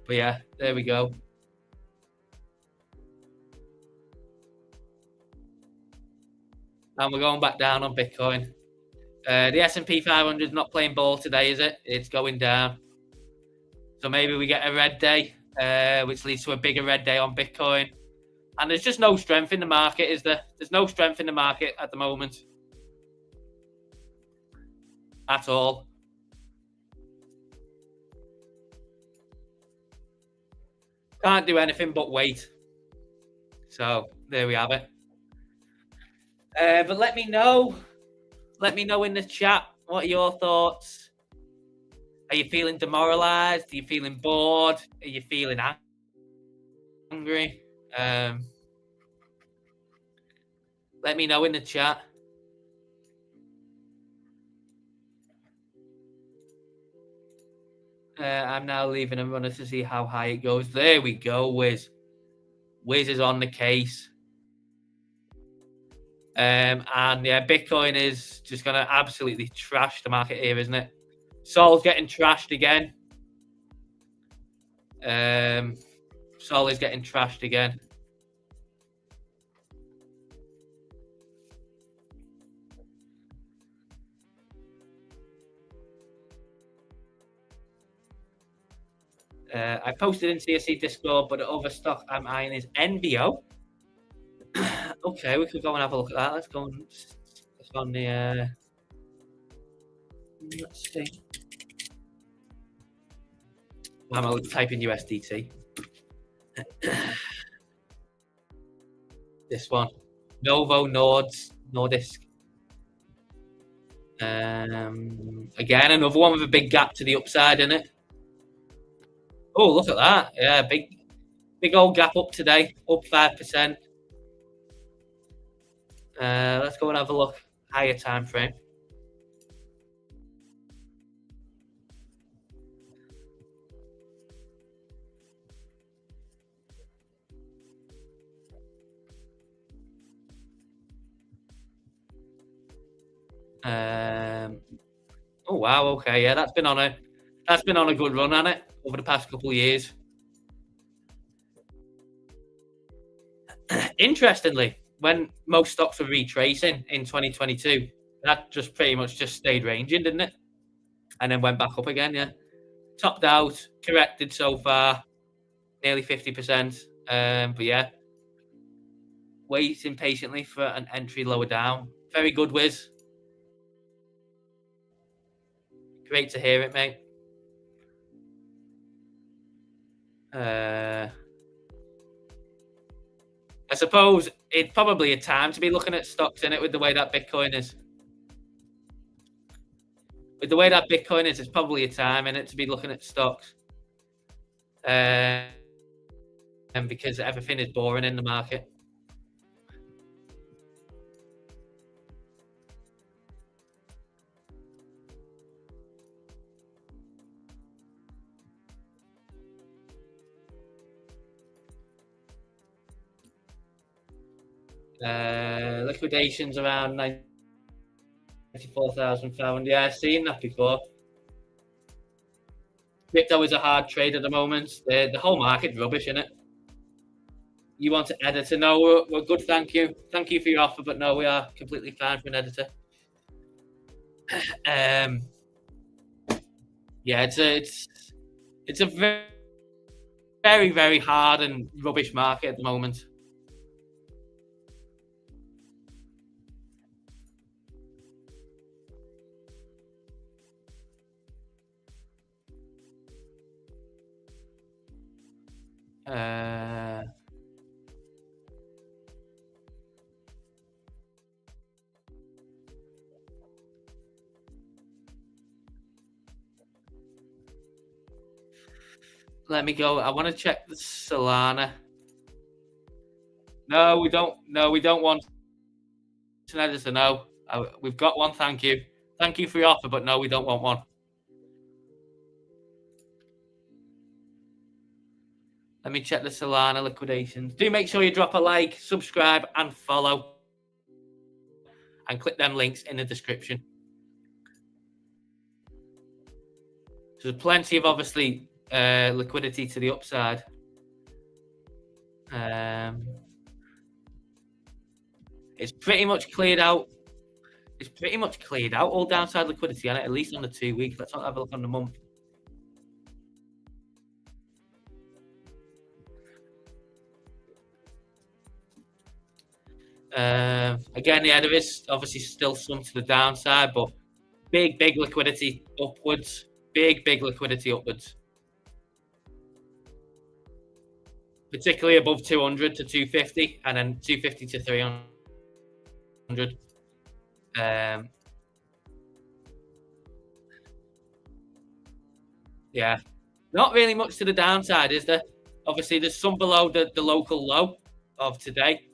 But yeah, there we go. And we're going back down on Bitcoin. The S&P 500 is not playing ball today, is it? It's going down. So maybe we get a red day, which leads to a bigger red day on Bitcoin. And there's just no strength in the market, is there? There's no strength in the market at the moment. At all. Can't do anything but wait. So there we have it. But let me know. Let me know in the chat. What are your thoughts? Are you feeling demoralized? Are you feeling bored? Are you feeling angry? Let me know in the chat. I'm now leaving a runner to see how high it goes. There we go, Wiz. Wiz is on the case. And yeah, Bitcoin is just going to absolutely trash the market here, isn't it? Sol's getting trashed again. Sol is getting trashed again. I posted in CSC Discord, but the other stock I'm eyeing is NBO. Okay, we could go and have a look at that. Let's go on the. Let's see. I'm going to type in USDT. This one, Novo Nordisk. Again, another one with a big gap to the upside in it. Oh, look at that! Yeah, big old gap up today, up 5%. Let's go and have a look. Higher time frame. Oh wow, okay, yeah, that's been on a good run, hasn't it, over the past couple of years. Interestingly, when most stocks were retracing in 2022, that just pretty much just stayed ranging, didn't it? And then went back up again, yeah. Topped out, corrected so far, nearly 50%. But yeah, waiting patiently for an entry lower down. Very good, Wiz. Great to hear it, mate. I suppose it's probably a time to be looking at stocks in it with the way that Bitcoin is. With the way that Bitcoin is, it's probably a time in it to be looking at stocks. And because everything is boring in the market. Liquidations around 94,500. Yeah, I've seen that before. Crypto is a hard trade at the moment. The whole market's rubbish, isn't it? You want an editor? No, we're good, thank you. Thank you for your offer, but no, we are completely fine for an editor. yeah, it's a very, very, very hard and rubbish market at the moment. Let me go. I want to check the Solana. No, we don't. No, we don't want an editor. No, we've got one. Thank you. Thank you for your offer, but no, we don't want one. Let me check the Solana liquidations. Do make sure you drop a like, subscribe, and follow. And click them links in the description. There's plenty of, obviously, liquidity to the upside. It's pretty much cleared out. It's pretty much cleared out all downside liquidity on it, at least on the 2 weeks. Let's not have a look on the month. Again, yeah, there is obviously still some to the downside, but big liquidity upwards. Big liquidity upwards. Particularly above 200 to 250, and then 250 to 300. Yeah, not really much to the downside, is there? Obviously, there's some below the local low of today.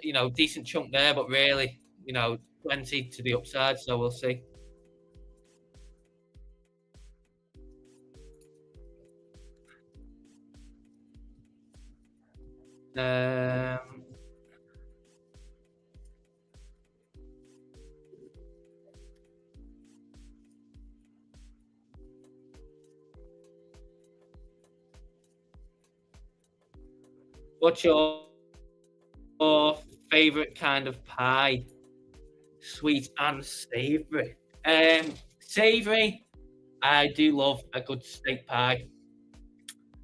You know, decent chunk there, but really, you know, plenty to the upside. So we'll see. What's your favorite kind of pie? Sweet and savory. Savory, I do love a good steak pie.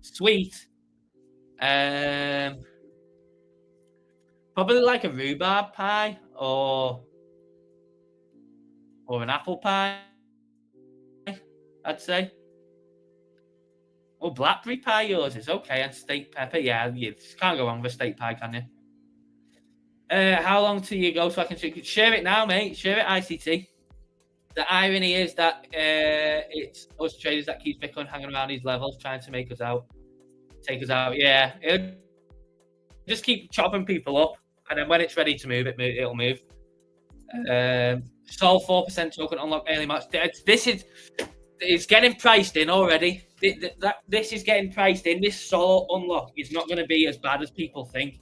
Sweet, probably like a rhubarb pie or an apple pie, I'd say. Oh, blackberry pie, yours is okay, and steak pepper. Yeah, you can't go wrong with a steak pie, can you? How long till you go so I can share it now, mate? Share it, ICT. The irony is that it's us traders that keep Bitcoin hanging around these levels, trying to make us out, take us out. Yeah, it'll just keep chopping people up, and then when it's ready to move, it'll move. Sol 4% token unlock early match. It's getting priced in already. This is getting priced in. This Sol unlock is not going to be as bad as people think.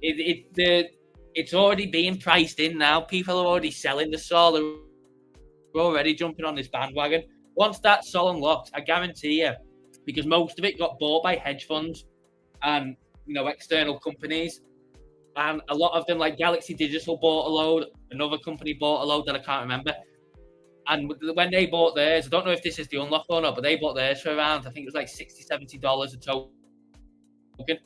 It's already being priced in now. People are already selling the Sol. They're already jumping on this bandwagon. Once that Sol unlocks, I guarantee you, because most of it got bought by hedge funds and, you know, external companies, and a lot of them, like Galaxy Digital, bought a load. Another company bought a load that I can't remember. And when they bought theirs, I don't know if this is the unlock or not, but they bought theirs for around, I think it was like $60-$70 a token.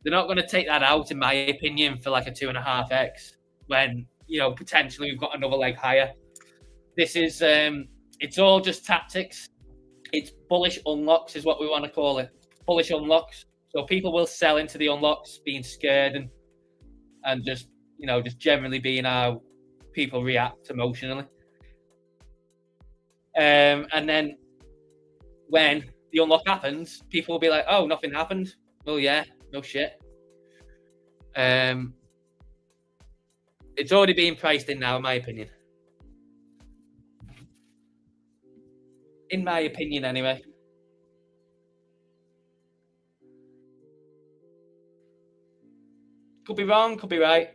They're not going to take that out, in my opinion, for like a 2.5x when, you know, potentially we've got another leg higher. This is, it's all just tactics. It's bullish unlocks is what we want to call it. Bullish unlocks. So people will sell into the unlocks, being scared and just, you know, just generally being how people react emotionally. And then when the unlock happens, people will be like, oh, nothing happened. Well, yeah, no shit. It's already being priced in now, in my opinion. In my opinion, anyway. Could be wrong, could be right.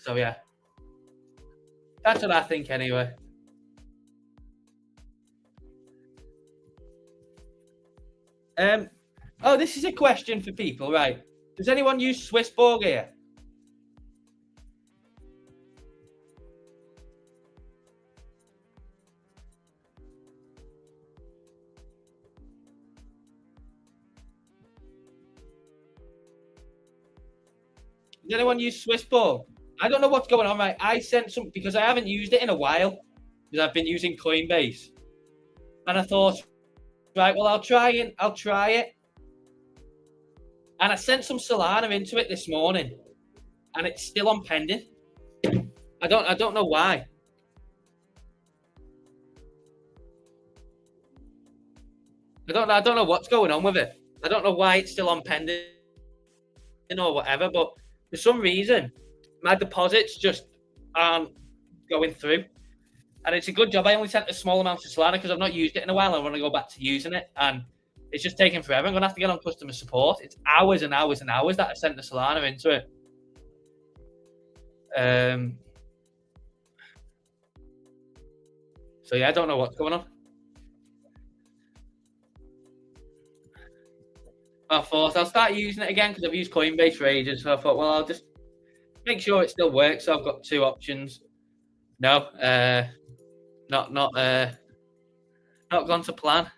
So yeah, that's what I think anyway. Oh, this is a question for people, right? Does anyone use Swiss ball gear? Does anyone use Swiss ball? I don't know what's going on, right? I sent some because I haven't used it in a while because I've been using Coinbase, and I thought, right, well, I'll try it, and I sent some Solana into it this morning, and it's still on pending. I don't know why. I don't know what's going on with it. I don't know why it's still on pending or whatever, but for some reason, my deposits just aren't going through. And it's a good job. I only sent a small amount of Solana because I've not used it in a while. I want to go back to using it, and it's just taking forever. I'm going to have to get on customer support. It's hours and hours and hours that I sent the Solana into it. So yeah, I don't know what's going on. I thought I'll start using it again because I've used Coinbase for ages. So I thought, well, I'll just make sure it still works. So I've got two options. No, not gone to plan.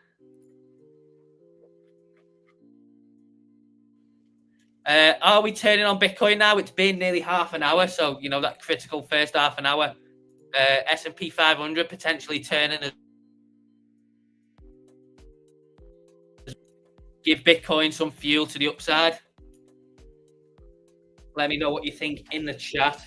Are we turning on Bitcoin now? It's been nearly half an hour, so you know that critical first half an hour. S&P 500 potentially turning. Give Bitcoin some fuel to the upside. Let me know what you think in the chat.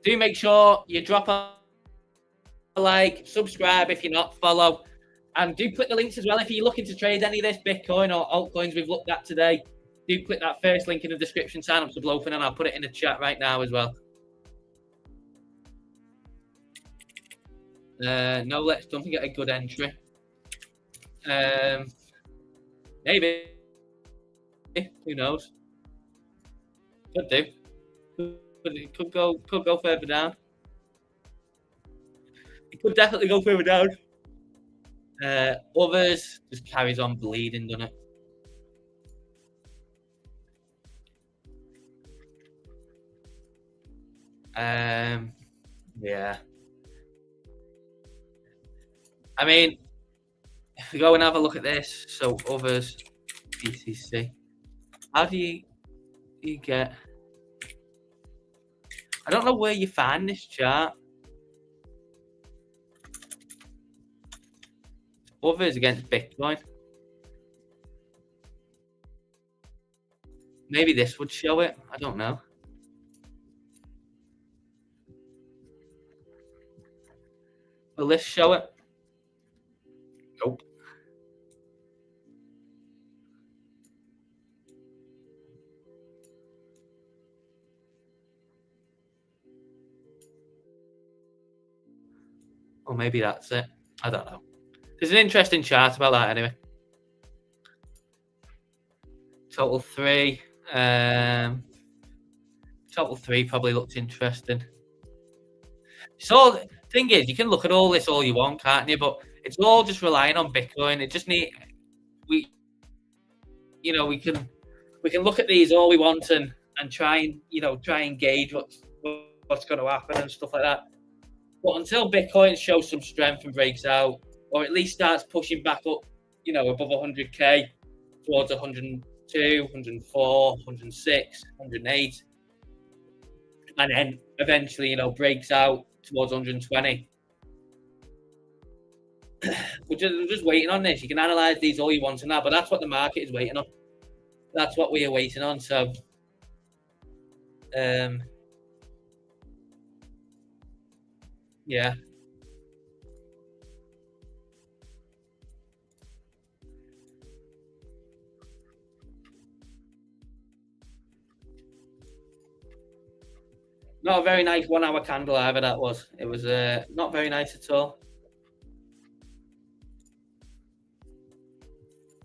Do make sure you drop a like, subscribe if you're not, follow, and do click the links as well if you're looking to trade any of this Bitcoin or altcoins we've looked at today. Do click that first link in the description, sign up to BLOFIN, and I'll put it in the chat right now as well. No, let's don't get a good entry. Maybe. Who knows? Could do. It could go further down. It could definitely go further down. Others just carries on bleeding, doesn't it? Yeah. I mean, if we go and have a look at this, so others, BTC. How do you get? I don't know where you find this chart. Others against Bitcoin. Maybe this would show it. I don't know. Will this show it? Nope. Or maybe that's it. I don't know. There's an interesting chart about that anyway. Total 3. Total 3 probably looks interesting. So thing is, you can look at all this all you want, can't you? But it's all just relying on Bitcoin. It just we can look at these all we want and try and gauge what's going to happen and stuff like that. But until Bitcoin shows some strength and breaks out, or at least starts pushing back up, above 100K towards 102, 104, 106, 108, and then eventually, breaks out towards 120. We're just waiting on this. You can analyze these all you want and that, but that's what the market is waiting on. That's what we are waiting on. So, yeah. Not a very nice 1 hour candle either, that was. It was not very nice at all.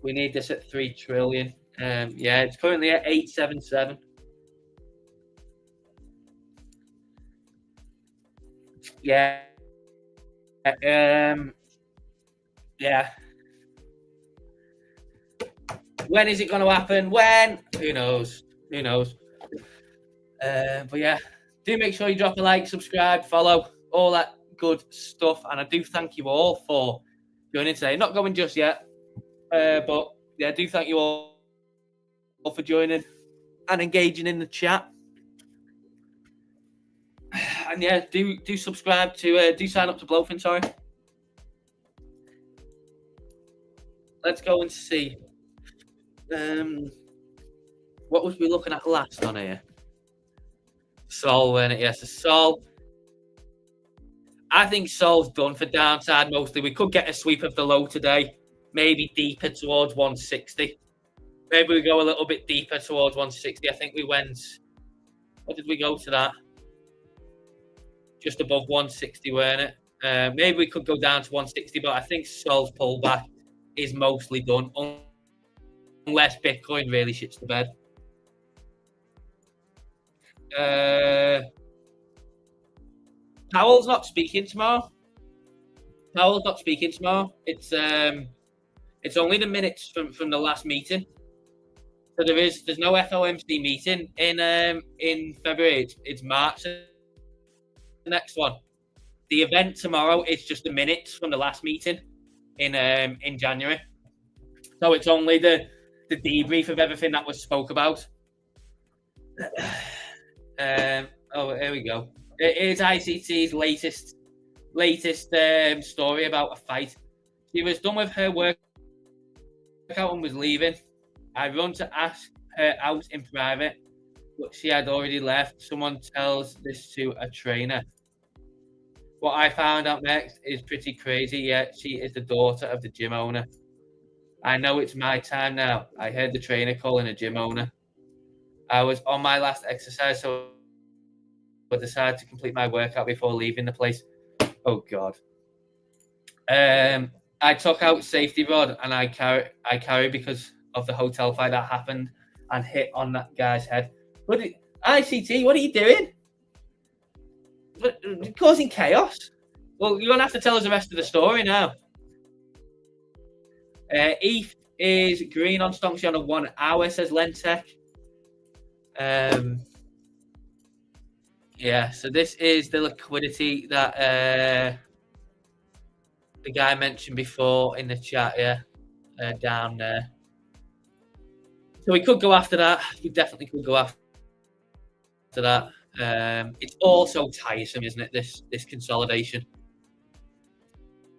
We need this at 3 trillion. Yeah, it's currently at 877. Yeah. Yeah. When is it going to happen? When? Who knows? Who knows? But yeah, do make sure you drop a like, subscribe, follow, all that good stuff. And I do thank you all for joining today. Not going just yet, but yeah, I do thank you all for joining and engaging in the chat. And yeah, do subscribe to do sign up to BLOFIN. Sorry. Let's go and see. What was we looking at last on here? Sol, weren't it? Yes, Sol. I think Sol's done for downside mostly. We could get a sweep of the low today, maybe deeper towards 160. Maybe we go a little bit deeper towards 160. I think we went. What did we go to that? Just above 160, weren't it? Maybe we could go down to 160, but I think Sol's pullback is mostly done, unless Bitcoin really shits the bed. Powell's not speaking tomorrow. It's only the minutes from the last meeting. So there's no FOMC meeting in February. It's March. The next one. The event tomorrow is just the minutes from the last meeting in January. So it's only the debrief of everything that was spoke about. Oh, here we go. It is ICT's latest story about a fight. She was done with her workout and was leaving. I run to ask her out in private, but she had already left. Someone tells this to a trainer. What I found out next is pretty crazy, yet she is the daughter of the gym owner. I know it's my time now. I heard the trainer calling a gym owner. I was on my last exercise, so I decided to complete my workout before leaving the place. Oh, God. I took out safety rod and I carry because of the hotel fight that happened and hit on that guy's head. ICT, what are you doing? You're causing chaos. Well, you're going to have to tell us the rest of the story now. ETH is green on Stonksy on a 1 hour, says Lentech. Yeah, so this is the liquidity that the guy mentioned before in the chat, yeah, down there. So we could go after that. We definitely could go after that. It's also tiresome, isn't it, this consolidation?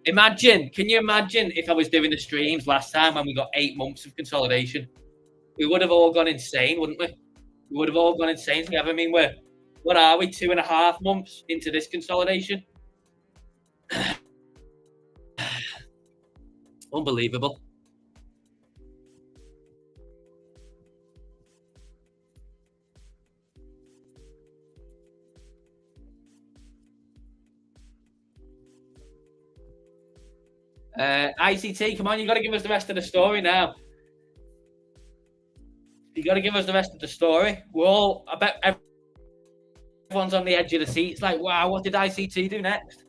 Can you imagine if I was doing the streams last time when we got 8 months of consolidation? We would have all gone insane, wouldn't we? We would have all gone insane together. I mean, what are we, 2.5 months into this consolidation? Unbelievable. ICT, come on, you got to give us the rest of the story now. You got to give us the rest of the story. I bet everyone's on the edge of the seat. It's like, wow, what did ICT do next?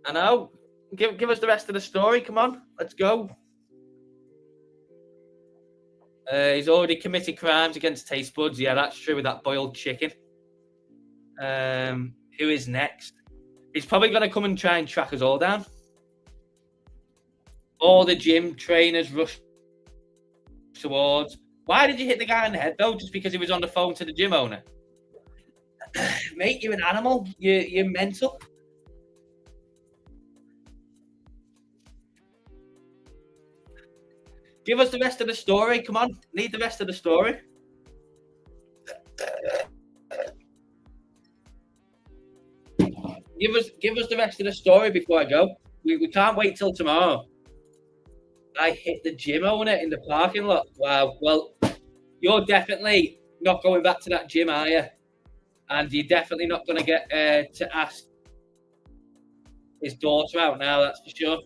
I know. Give us the rest of the story. Come on, let's go. He's already committed crimes against taste buds. Yeah, that's true with that boiled chicken. Who is next? He's probably going to come and try and track us all down. All the gym trainers rush towards. Why did you hit the guy in the head, though? Just because he was on the phone to the gym owner? Mate, you're an animal. You're mental. Give us the rest of the story. Come on. Need the rest of the story. Give us the rest of the story before I go. We can't wait till tomorrow. I hit the gym owner in the parking lot. Wow. Well, you're definitely not going back to that gym, are you? And you're definitely not going to get to ask his daughter out now, that's for sure.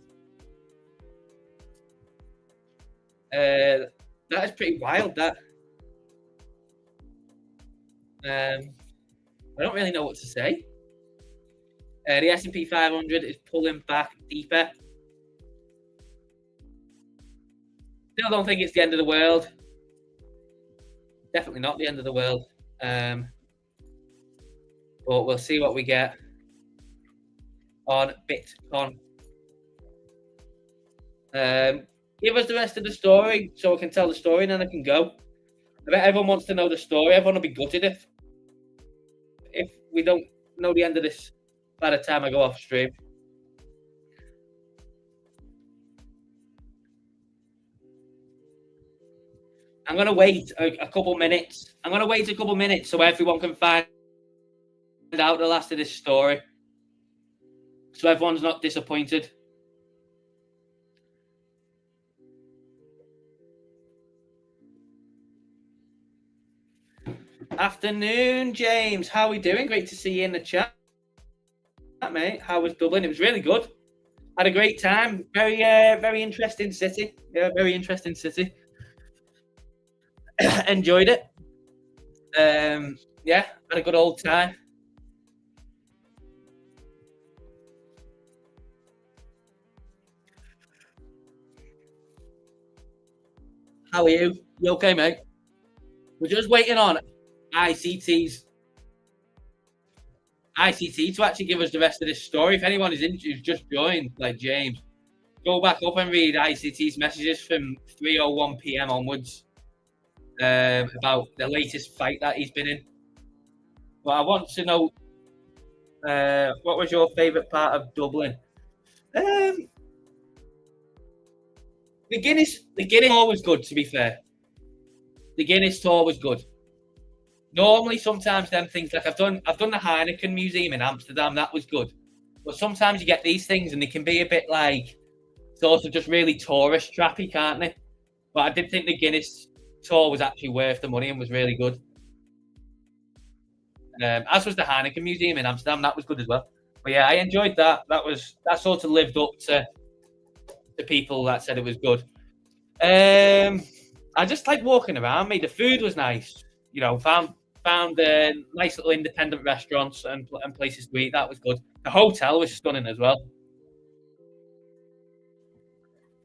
That is pretty wild, that. I don't really know what to say. The S&P 500 is pulling back deeper. Still don't think it's the end of the world. Definitely not the end of the world. But we'll see what we get on Bitcoin. Give us the rest of the story so I can tell the story and then I can go. I bet everyone wants to know the story. Everyone will be gutted if we don't know the end of this by the time I go off stream. I'm going to wait a couple minutes. I'm going to wait a couple minutes so everyone can find out the last of this story. So everyone's not disappointed. Afternoon, James. How are we doing? Great to see you in the chat, mate. How was Dublin? It was really good. Had a great time. Very interesting city. Yeah, very interesting city. Enjoyed it. Yeah, had a good old time. How are you? You okay, mate? We're just waiting on ICT to actually give us the rest of this story. If anyone is who's just joined, like James, go back up and read ICT's messages from 3:01 p.m. onwards about the latest fight that he's been in. But I want to know, what was your favourite part of Dublin? The Guinness tour was good, to be fair. The Guinness tour was good. Normally, sometimes them things, like I've done the Heineken Museum in Amsterdam, that was good. But sometimes you get these things and they can be a bit like sort of just really tourist trappy, can't they? But I did think the Guinness tour was actually worth the money and was really good. As was the Heineken Museum in Amsterdam, that was good as well. But yeah, I enjoyed that. That sort of lived up to the people that said it was good. I just like walking around. The food was nice. You know, found nice little independent restaurants and places to eat. That was good. The hotel was stunning as well.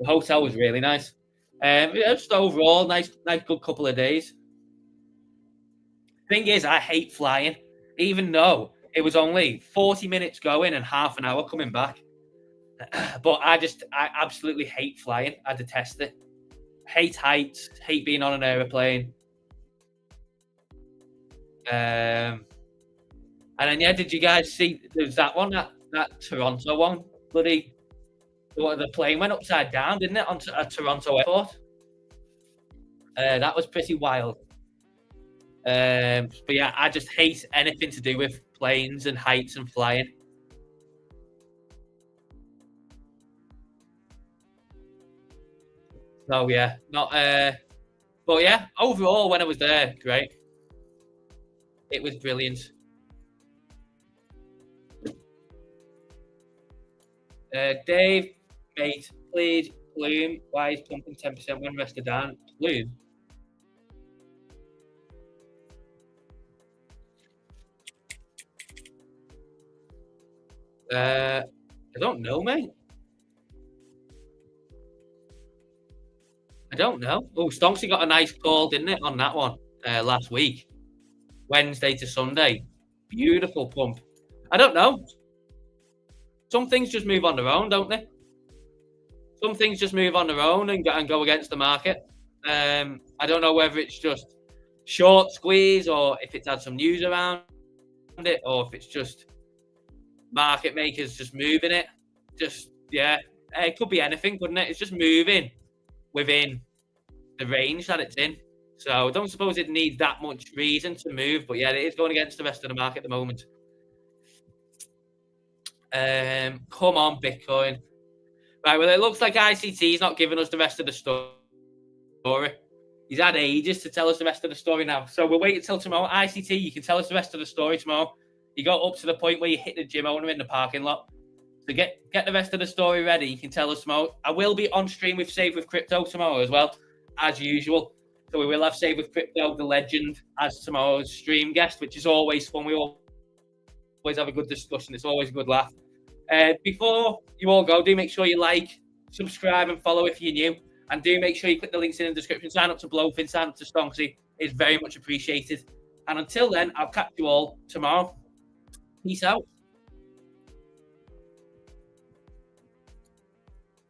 The hotel was really nice. Just overall, nice good couple of days. Thing is, I hate flying, even though it was only 40 minutes going and half an hour coming back. But I absolutely hate flying. I detest it. Hate heights. Hate being on an aeroplane. And then yeah, did you guys see? There's that one, that Toronto one. Bloody, the plane went upside down, didn't it, onto a Toronto airport? That was pretty wild. But yeah, I just hate anything to do with planes and heights and flying. So yeah, not. But yeah, overall, when I was there, great. It was brilliant. Dave, mate, please, Bloom. Why is pumping 10% when rested down? Bloom. I don't know, mate. I don't know. Oh, Stonksy got a nice call, didn't it, on that one last week? Wednesday to Sunday. Beautiful pump. I don't know. Some things just move on their own, don't they? Some things just move on their own and go against the market. I don't know whether it's just short squeeze or if it's had some news around it or if it's just market makers just moving it. Just, yeah, it could be anything, couldn't it? It's just moving within the range that it's in. So I don't suppose it needs that much reason to move, but yeah, it is going against the rest of the market at the moment. Come on, Bitcoin. Right, well, it looks like ICT is not giving us the rest of the story. He's had ages to tell us the rest of the story now. So we'll wait until tomorrow. ICT, you can tell us the rest of the story tomorrow. You got up to the point where you hit the gym owner in the parking lot. So get the rest of the story ready. You can tell us tomorrow. I will be on stream with Save with Crypto tomorrow as well, as usual. So we will have Save with Crypto, the legend, as tomorrow's stream guest, which is always fun. We always have a good discussion. It's always a good laugh. Before you all go, do make sure you like, subscribe, and follow if you're new. And do make sure you click the links in the description. Sign up to BLOFIN, sign up to Stonksy. It's very much appreciated. And until then, I'll catch you all tomorrow. Peace out.